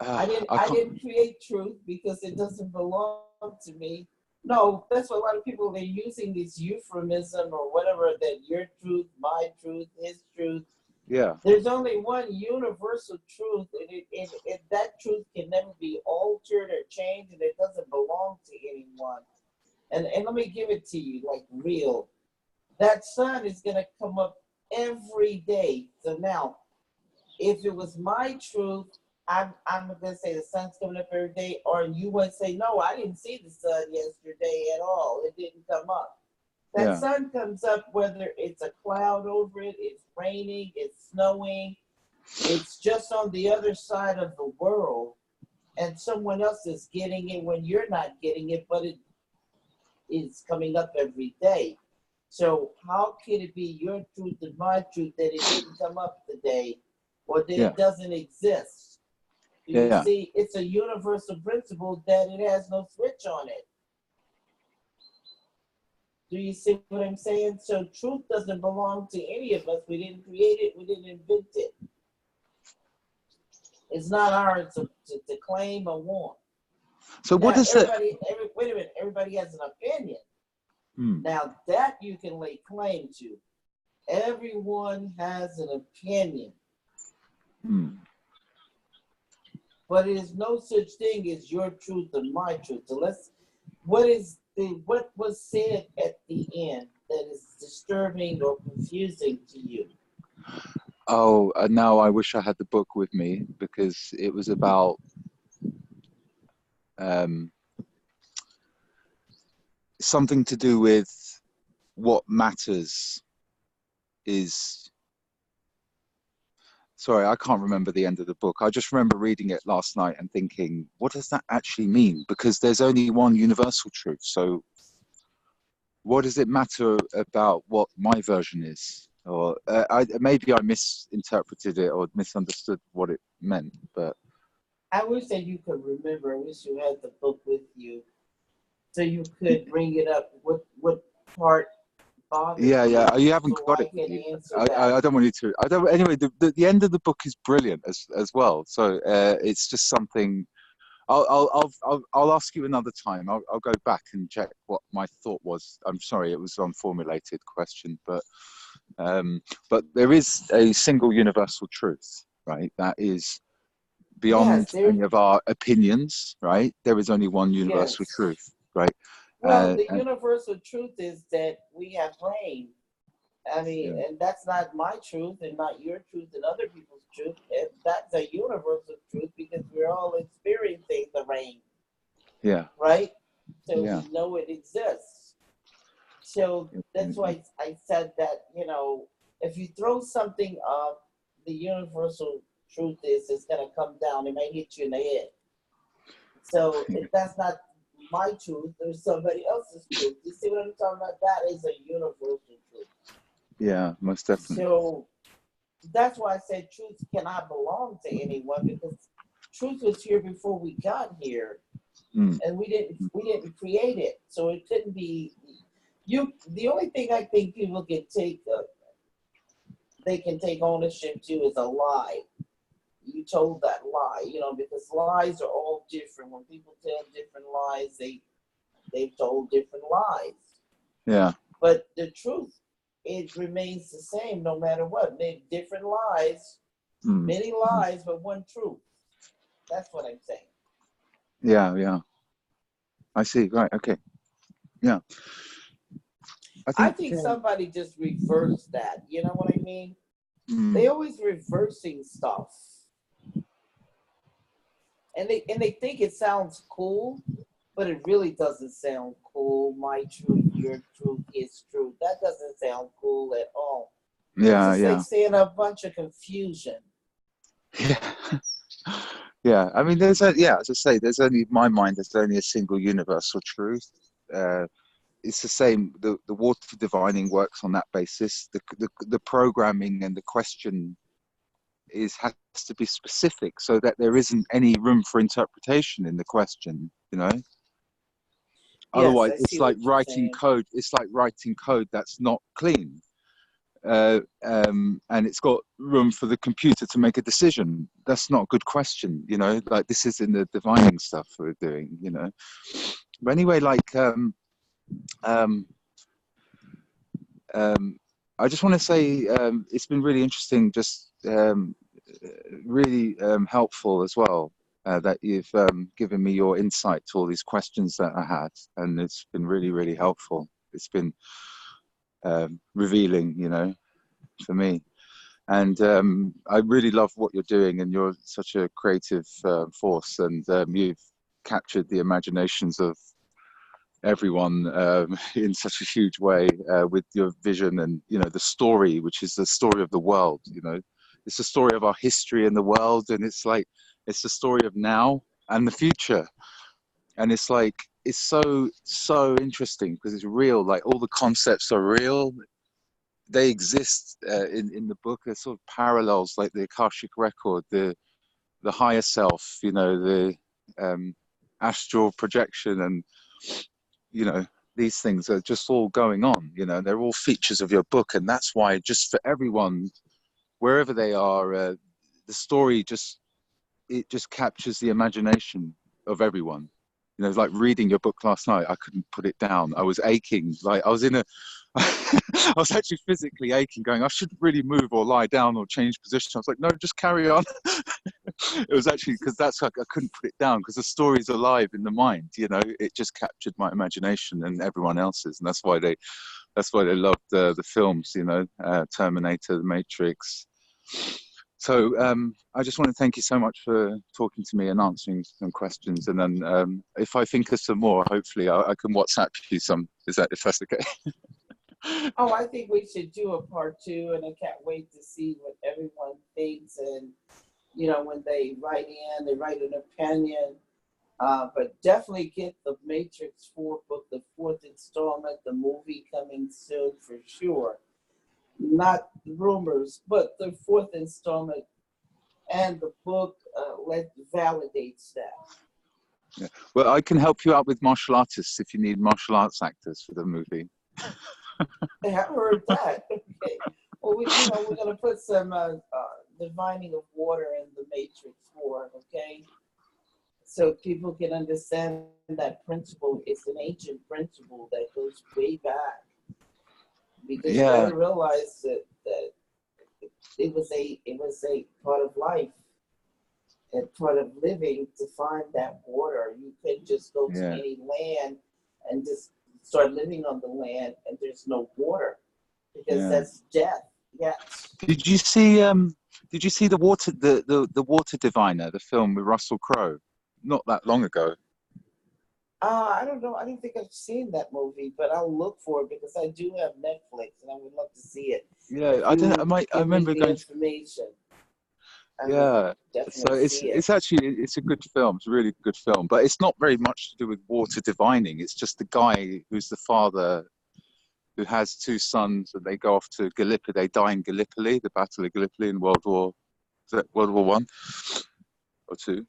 I can't. didn't create truth because it doesn't belong to me. No, that's what a lot of people, they're using this euphemism or whatever, that your truth, my truth, his truth. Yeah. There's only one universal truth, and that truth can never be altered or changed, and it doesn't belong to anyone. And let me give it to you like real. That sun is gonna come up every day. So now, if it was my truth, I'm gonna say the sun's coming up every day, or you would say, no, I didn't see the sun yesterday at all. It didn't come up. That Yeah. sun comes up whether it's a cloud over it, it's raining, it's snowing, it's just on the other side of the world, and someone else is getting it when you're not getting it, but it is coming up every day. So how can it be your truth and my truth that it didn't come up today, or that Yeah. it doesn't exist? You Yeah. see, it's a universal principle that it has no switch on it. Do you see what I'm saying? So truth doesn't belong to any of us. We didn't create it. We didn't invent it. It's not ours to claim or want. So what Now, is it? wait a minute. Everybody has an opinion. Hmm. Now, that you can lay claim to. Everyone has an opinion. Hmm. But it is no such thing as your truth and my truth. So what was said at the end that is disturbing or confusing to you? Oh, now I wish I had the book with me because it was about something to do with what matters is. Sorry, I can't remember the end of the book. I just remember reading it last night and thinking, what does that actually mean? Because there's only one universal truth. So what does it matter about what my version is? Or maybe I misinterpreted it or misunderstood what it meant. But I wish that you could remember. I wish you had the book with you so you could bring it up. What part bothered yeah, you you haven't so got I it with can you. answer that? I don't want you to. I don't. Anyway, the end of the book is brilliant as well. So it's just something. I'll ask you another time. I'll go back and check what my thought was. I'm sorry, it was an unformulated question, but there is a single universal truth, right? That is Yes, beyond any of our opinions, right? There is only one universal yes. truth, right? Well, the And universal truth is that we have rain. I mean, yeah, and that's not my truth and not your truth and other people's truth. And that's a universal truth because we're all experiencing the rain, yeah, right? So yeah, we know it exists. So that's why I said that, if you throw something up, the universal truth is it's going to come down. It might hit you in the head. So if that's not my truth, there's somebody else's truth. You see what I'm talking about? That is a universal truth. yeah, most definitely. So that's why I said truth cannot belong to anyone because truth was here before we got here, and we didn't create it, so it couldn't be you. The only thing I think people can take they can take ownership to is a lie. You told that lie, because lies are all different. When people tell different lies, they've told different lies. Yeah. But the truth, it remains the same no matter what. Different lies, many lies, but one truth. That's what I'm saying. Yeah, yeah. I see. Right. Okay. Yeah. I think somebody just reversed that. You know what I mean? They always reversing stuff. they think it sounds cool, but it really doesn't sound cool. My truth, your truth, his truth. That doesn't sound cool at all. It's Yeah, just like yeah, saying a bunch of confusion. yeah. Yeah, I mean, yeah, as I say, there's only, in my mind, there's only a single universal truth. Uh, it's the same. The water divining works on that basis. The programming and the question has to be specific so that there isn't any room for interpretation in the question. Yes, Otherwise, I it's see like what you're writing saying. code. It's like writing code that's not clean. And it's got room for the computer to make a decision. That's not a good question, like this is in the divining stuff we're doing. But anyway, like, um, I just want to say it's been really interesting, just really helpful as well, that you've given me your insight to all these questions that I had, and it's been really, really helpful. It's been revealing, for me. And I really love what you're doing, and you're such a creative force, and you've captured the imaginations of everyone in such a huge way with your vision and, the story, which is the story of the world. It's the story of our history in the world, and it's like, it's the story of now and the future. And it's like, it's so interesting because it's real, like all the concepts are real. They exist in the book as sort of parallels, like the Akashic record, the higher self, the astral projection, and these things are just all going on. They're all features of your book, and that's why, just for everyone, wherever they are, the story just captures the imagination of everyone. It's like reading your book last night. I couldn't put it down. I was aching. Like I was in a, I was actually physically aching, going, I shouldn't really move or lie down or change position. I was like, no, just carry on. It was actually because that's like I couldn't put it down because the story's alive in the mind. It just captured my imagination and everyone else's, and that's why they loved the films. Terminator, The Matrix. So I just want to thank you so much for talking to me and answering some questions. And then if I think of some more, hopefully I can WhatsApp you some. If that's okay? Oh, I think we should do a part two, and I can't wait to see what everyone thinks. And when they write in, they write an opinion. But definitely get the Matrix 4 book, the fourth installment, the movie coming soon for sure. Not rumors, but the fourth installment and the book validates that. Yeah. Well, I can help you out with martial artists if you need martial arts actors for the movie. I heard that. Okay. Well, we're gonna put some divining of water in the Matrix 4. Okay. So people can understand that principle. It's an ancient principle that goes way back. Because you got Yeah. to realize that it was a part of life and part of living to find that water. You couldn't just go to Yeah. any land and just start living on the land and there's no water because that's death. Yes. Did you see the water diviner, the film with Russell Crowe? Not that long ago. I don't know. I don't think I've seen that movie, but I'll look for it because I do have Netflix and I would love to see it. Yeah, I don't. I remember the going. information. I would Yeah. So definitely see it. it's a good film. It's a really good film, but it's not very much to do with water divining. It's just the guy who's the father who has two sons, and they go off to Gallipoli. They die in Gallipoli, the Battle of Gallipoli in World War One or two?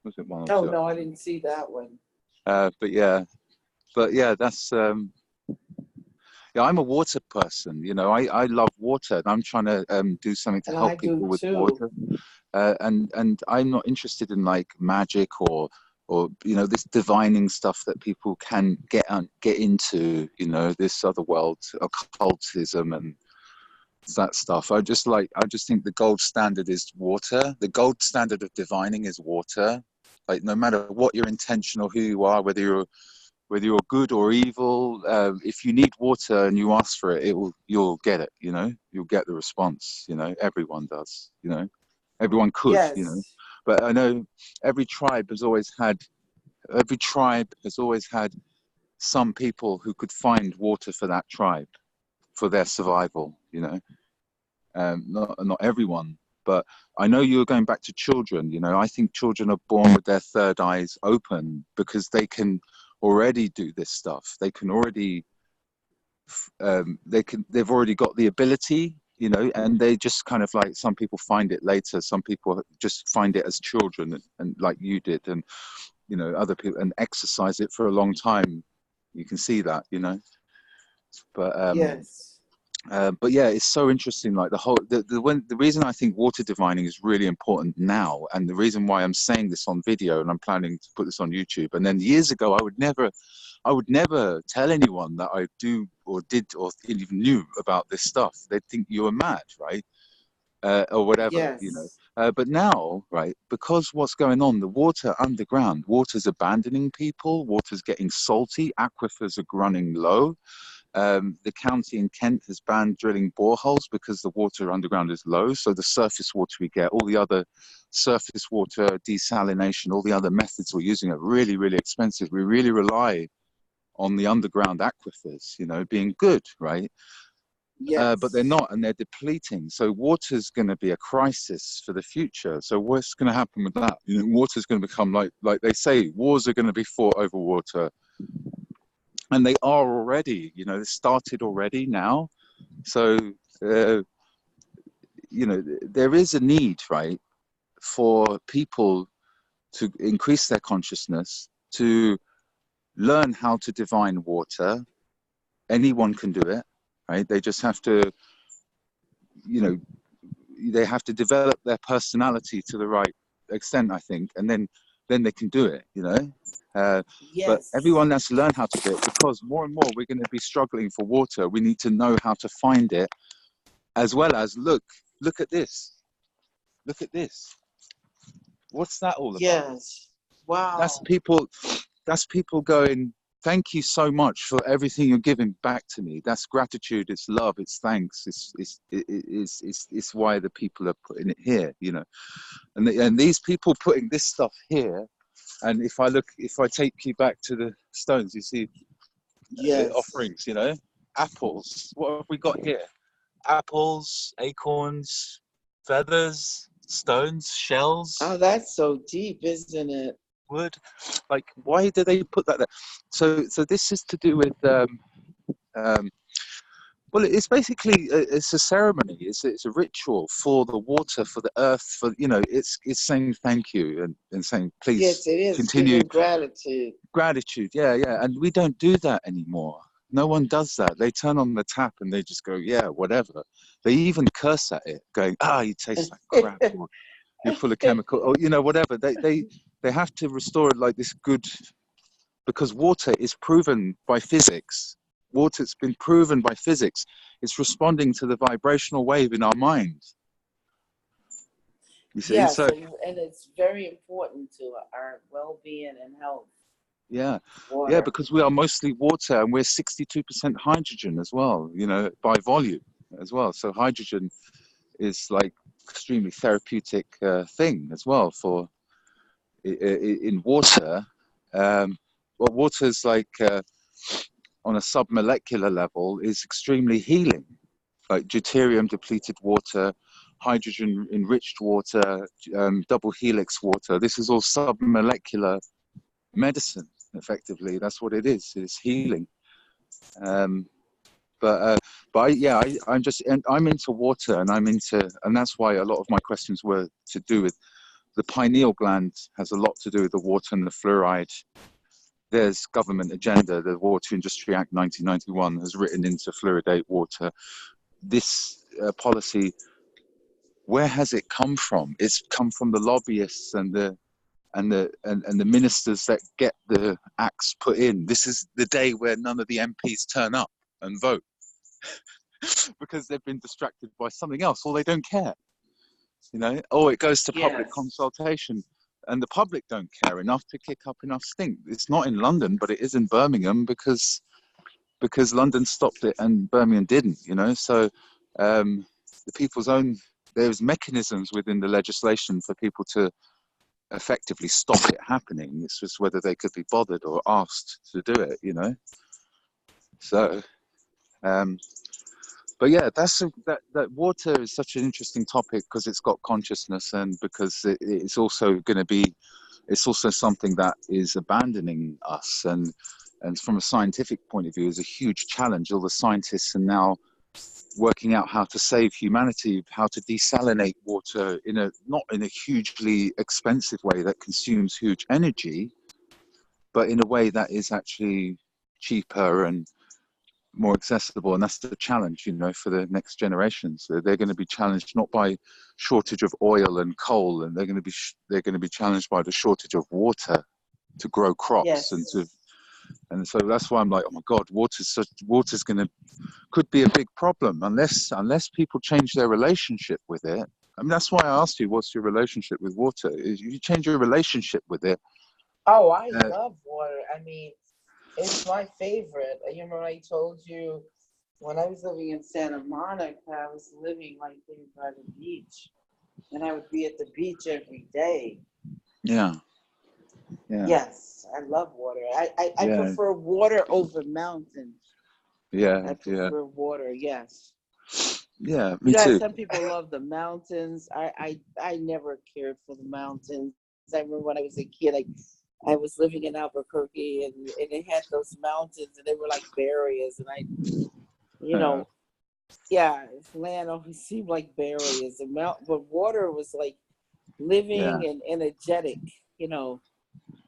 Was it one or Oh two? no, I didn't see that one. But yeah, that's yeah. I'm a water person. I love water, and I'm trying to do something to And help I do people with too. water. And I'm not interested in like magic or this divining stuff that people can get into, this other world, occultism and that stuff. I just think the gold standard is water. The gold standard of divining is water. Like no matter what your intention or who you are, whether you're good or evil, if you need water and you ask for it, you'll get it. You'll get the response. Everyone does. Everyone could. Yes. But I know every tribe has always had some people who could find water for that tribe for their survival, you know. Not everyone, but I know you're going back to children. You know, I think children are born with their third eyes open because they can already do this stuff. They can already, they've already got the ability, you know, and they just kind of like, some people find it later. Some people just find it as children, and like you did, and, you know, other people, and exercise it for a long time. You can see that, you know, but, Yes. but yeah, it's so interesting. Like the reason I think water divining is really important now, and the reason why I'm saying this on video, and I'm planning to put this on YouTube. And then years ago, I would never tell anyone that I do or did or even knew about this stuff. They'd think you were mad, right? Or whatever, you know. Yes. But now, right, because what's going on, the water underground, water's abandoning people, water's getting salty, aquifers are running low. The county in Kent has banned drilling boreholes because the water underground is low. So the surface water we get, all the other surface water, desalination, all the other methods we're using are really, really expensive. We really rely on the underground aquifers, you know, being good, right? But they're Yes. not, and they're depleting. So water's going to be a crisis for the future. So what's going to happen with that? You know, water's going to become like they say, wars are going to be fought over water. And they are already, you know, they started already now. So, you know, there is a need, right, for people to increase their consciousness, to learn how to divine water. Anyone can do it, right? They just have to, you know, they have to develop their personality to the right extent, I think, and then they can do it, you know. But Yes. everyone has to learn how to do it, because more and more we're going to be struggling for water. We need to know how to find it, as well as look at this. Look at this. What's that all about? Yes. That's Wow. people. That's people going, thank you so much for everything you're giving back to me. That's gratitude. It's love. It's thanks. It's why the people are putting it here, you know. And these people putting this stuff here. And if I take you back to the stones, you see the Yes. offerings, you know, apples. What have we got here? Apples, acorns, feathers, stones, Oh, shells, that's so deep, isn't it? wood. Like, why do they put that there? So this is to do with um, well, it's basically it's a ceremony. It's a ritual for the water, for the earth, for, you know. It's saying thank you, and saying Yes, please it is continue. giving gratitude. Gratitude, yeah, and we don't do that anymore. No one does that. They turn on the tap and they just go, yeah, whatever. They even curse at it, going, you taste like crap, or you're full of chemical, or, you know, whatever. They have to restore it like this good, because water is proven by physics. Water's been proven by physics. It's responding to the vibrational wave in our mind. You see, Yes, so and it's very important to our well-being and health. yeah, yeah, Water. because we are mostly water, and we're 62% hydrogen as well, you know, by volume as well. So hydrogen is like extremely therapeutic thing as well for in water. Well, water is like on a submolecular level is extremely healing, like deuterium depleted water, hydrogen enriched water, double helix water. This is all submolecular medicine. Effectively, that's what it is. It's healing. Um, I'm just, and I'm into water, and and that's why a lot of my questions were to do with the pineal gland. Has a lot to do with the water and the fluoride. There's government agenda. The Water Industry Act 1991 has written into fluoridate water. This policy, where has it come from? It's come from the lobbyists and the ministers that get the acts put in. This is the day where none of the MPs turn up and vote because they've been distracted by something else, or they don't care, you know. Or it goes to public Yes. consultation, and the public don't care enough to kick up enough stink. It's not in London, but it is in Birmingham, because London stopped it and Birmingham didn't, you know. So the people's own, there's mechanisms within the legislation for people to effectively stop it happening. It's just whether they could be bothered or asked to do it, you know. So, but yeah, that water is such an interesting topic because it's got consciousness, and because it's also going to be, it's also something that is abandoning us, and from a scientific point of view is a huge challenge. All the scientists are now working out how to save humanity, how to desalinate water in a, not in a hugely expensive way that consumes huge energy, but in a way that is actually cheaper and more accessible. And that's the challenge, you know, for the next generations. They're going to be challenged not by shortage of oil and coal, and they're going to be challenged by the shortage of water to grow crops. Yes. And so that's why I'm like, oh my God, water's could be a big problem unless people change their relationship with it. I mean, that's why I asked you, what's your relationship with water? Is you change your relationship with it. Oh, I Uh, love water. I mean, it's my favorite. You remember I told you when I was living in Santa Monica, I was living right there by the beach, and I would be at the beach every day. yeah, yeah, Yes, I love water. I yeah, prefer water over mountains. yeah, I yeah, prefer water, yes. yeah. You Me know how too. some people love the mountains. I never cared for the mountains. I remember when I was a kid, I was living in Albuquerque, and it had those mountains, and they were like barriers, and you Uh, know, yeah, land always seemed like barriers. But water was like yeah. living and energetic, you know.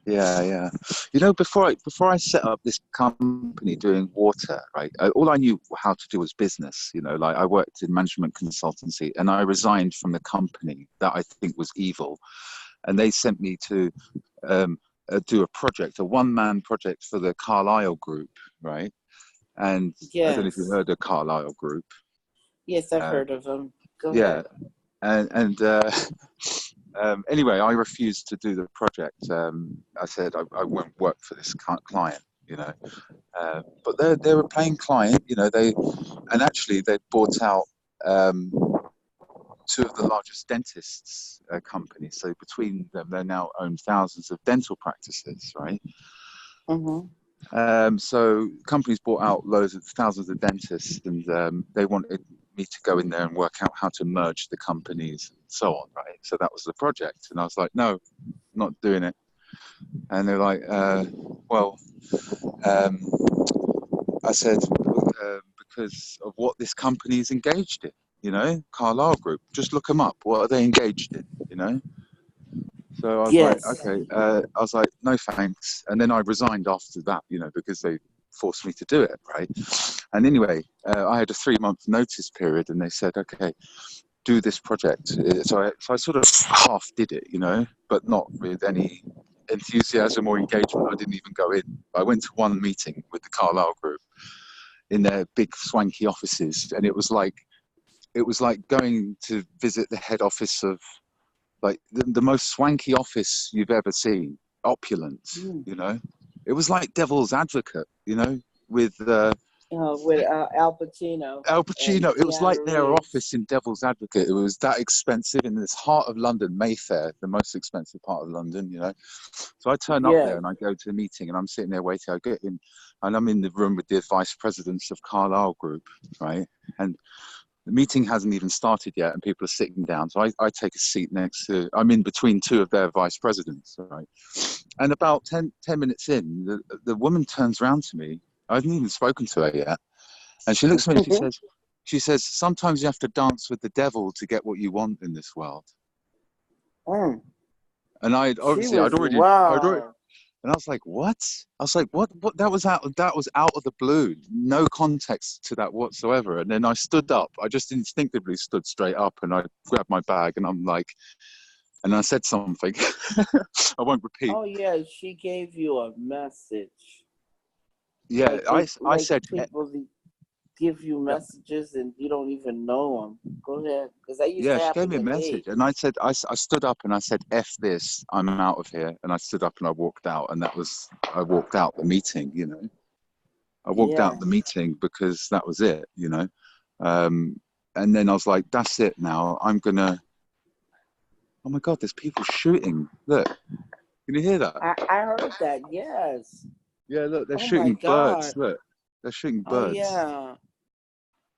Yeah, yeah. You know, before I set up this company doing water, right? All I knew how to do was business. You know, like I worked in management consultancy, and I resigned from the company that I think was evil, and they sent me to do a project, a one-man project for the Carlyle Group, right? And I don't know if you Yes, heard of Carlyle Group. yes, I've Uh, heard of them. Go yeah, ahead. and anyway, I refused to do the project. I said I won't work for this client, you know. But they're a paying client, you know. And actually they bought out um, two of the largest dentists companies. So between them, they now own thousands of dental practices, right? Mm-hmm. So companies bought out thousands of dentists, and they wanted me to go in there and work out how to merge the companies and so on, right? So that was the project, and I was like, no, not doing it. And they're like, well, um, I said, because of what this company is engaged in, you know, Carlyle Group. Just look them up. What are they engaged in, you know? So I was like, Yes. okay. I was like, no thanks. And then I resigned after that, you know, because they forced me to do it, right? And anyway, I had a 3-month notice period, and they said, okay, do this project. So I sort of half did it, you know, but not with any enthusiasm or engagement. I didn't even go in. I went to one meeting with the Carlyle Group in their big swanky offices, and it was like going to visit the head office of like the most swanky office you've ever seen, opulent, Mm. you know. It was like devil's advocate, you know, with With Al Pacino Al and Pacino. It was like Keanu their Reeves. office in Devil's Advocate. It was that expensive in this heart of London, Mayfair, the most expensive part of London, you know. So I turn up there Yes. and I go to a meeting, and I'm sitting there waiting. I get in, and I'm in the room with the vice presidents of Carlyle Group, right? And the meeting hasn't even started yet, and people are sitting down. So I take a seat I'm in between two of their vice presidents, right? And about 10 minutes in, the woman turns around to me. I haven't even spoken to her yet. And she looks at me and she says, sometimes you have to dance with the devil to get what you want in this world. Mm. And I'd She obviously, was wow. and I was like, what? I was like, what? That was out of the blue. No context to that whatsoever. And then I stood up. I just instinctively stood straight up, and I grabbed my bag, and I'm like, and I said something. I won't repeat. Oh yeah, she gave you a message. Yeah, I Like said, people give you yeah, messages and you don't even know them. Go ahead, because that used yeah, to she gave happen me a to message, me. and I said, I stood up and I said, F this, I'm out of here. And I stood up and I walked out, and I walked out the meeting, you know. I walked out Yeah. the meeting because that was it, you know. Um, and then I was like, that's it now. Oh my God, there's people shooting. Look, can you hear that? I heard that. Yes. Yeah, look, they're Oh my shooting birds. God. Look, they're shooting Oh birds. yeah.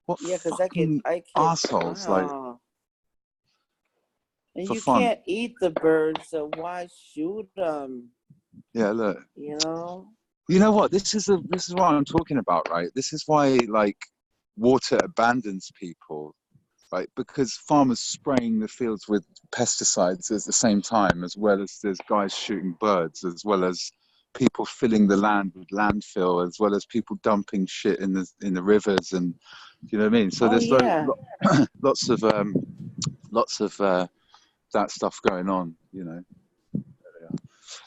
What Yeah, because fucking I could. assholes, like, Wow. And for you fun. can't eat the birds, so why shoot them? Yeah, look. You know. You know what? This is what I'm talking about, right? This is why, like, water abandons people, right? Because farmers spraying the fields with pesticides at the same time, as well as there's guys shooting birds, as well as people filling the land with landfill, as well as people dumping shit in the rivers, and you know what I mean. So Oh there's yeah. lots of that stuff going on, you know.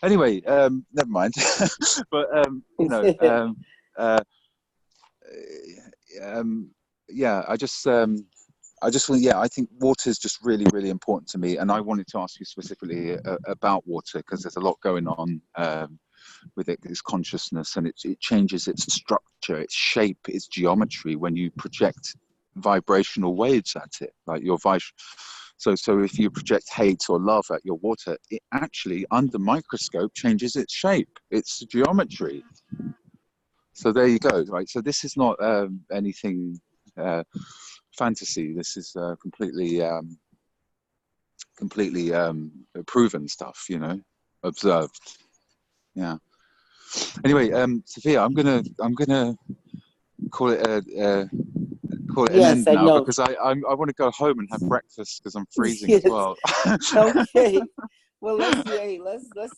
Anyway, never mind. But you know, uh, yeah, yeah, I think water is just really, really important to me, and I wanted to ask you specifically about water because there's a lot going on with it, its consciousness, and it changes its structure, its shape, its geometry when you project vibrational waves at it, like your So if you project hate or love at your water, it actually, under microscope, changes its shape, its geometry. So there you go, right? So this is not anything fantasy. This is completely proven stuff, you know, observed. Yeah. Anyway, Sophia, I'm gonna call it an Yes, end I now know. because I want to go home and have breakfast because I'm freezing as Yes. well. Okay. Well, let's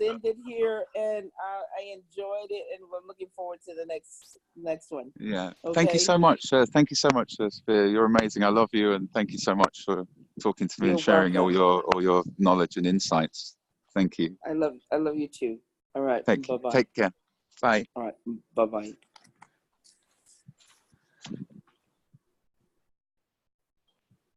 end it here, and I enjoyed it, and we're looking forward to the next one. Yeah. Thank you Okay. so much. Thank you so much, Sophia. You're amazing. I love you, and thank you so much for talking to me and You're sharing welcome. all your knowledge and insights. Thank you. I love you too. All right. Thank you. Bye bye. Take care. Bye. All right. Bye bye.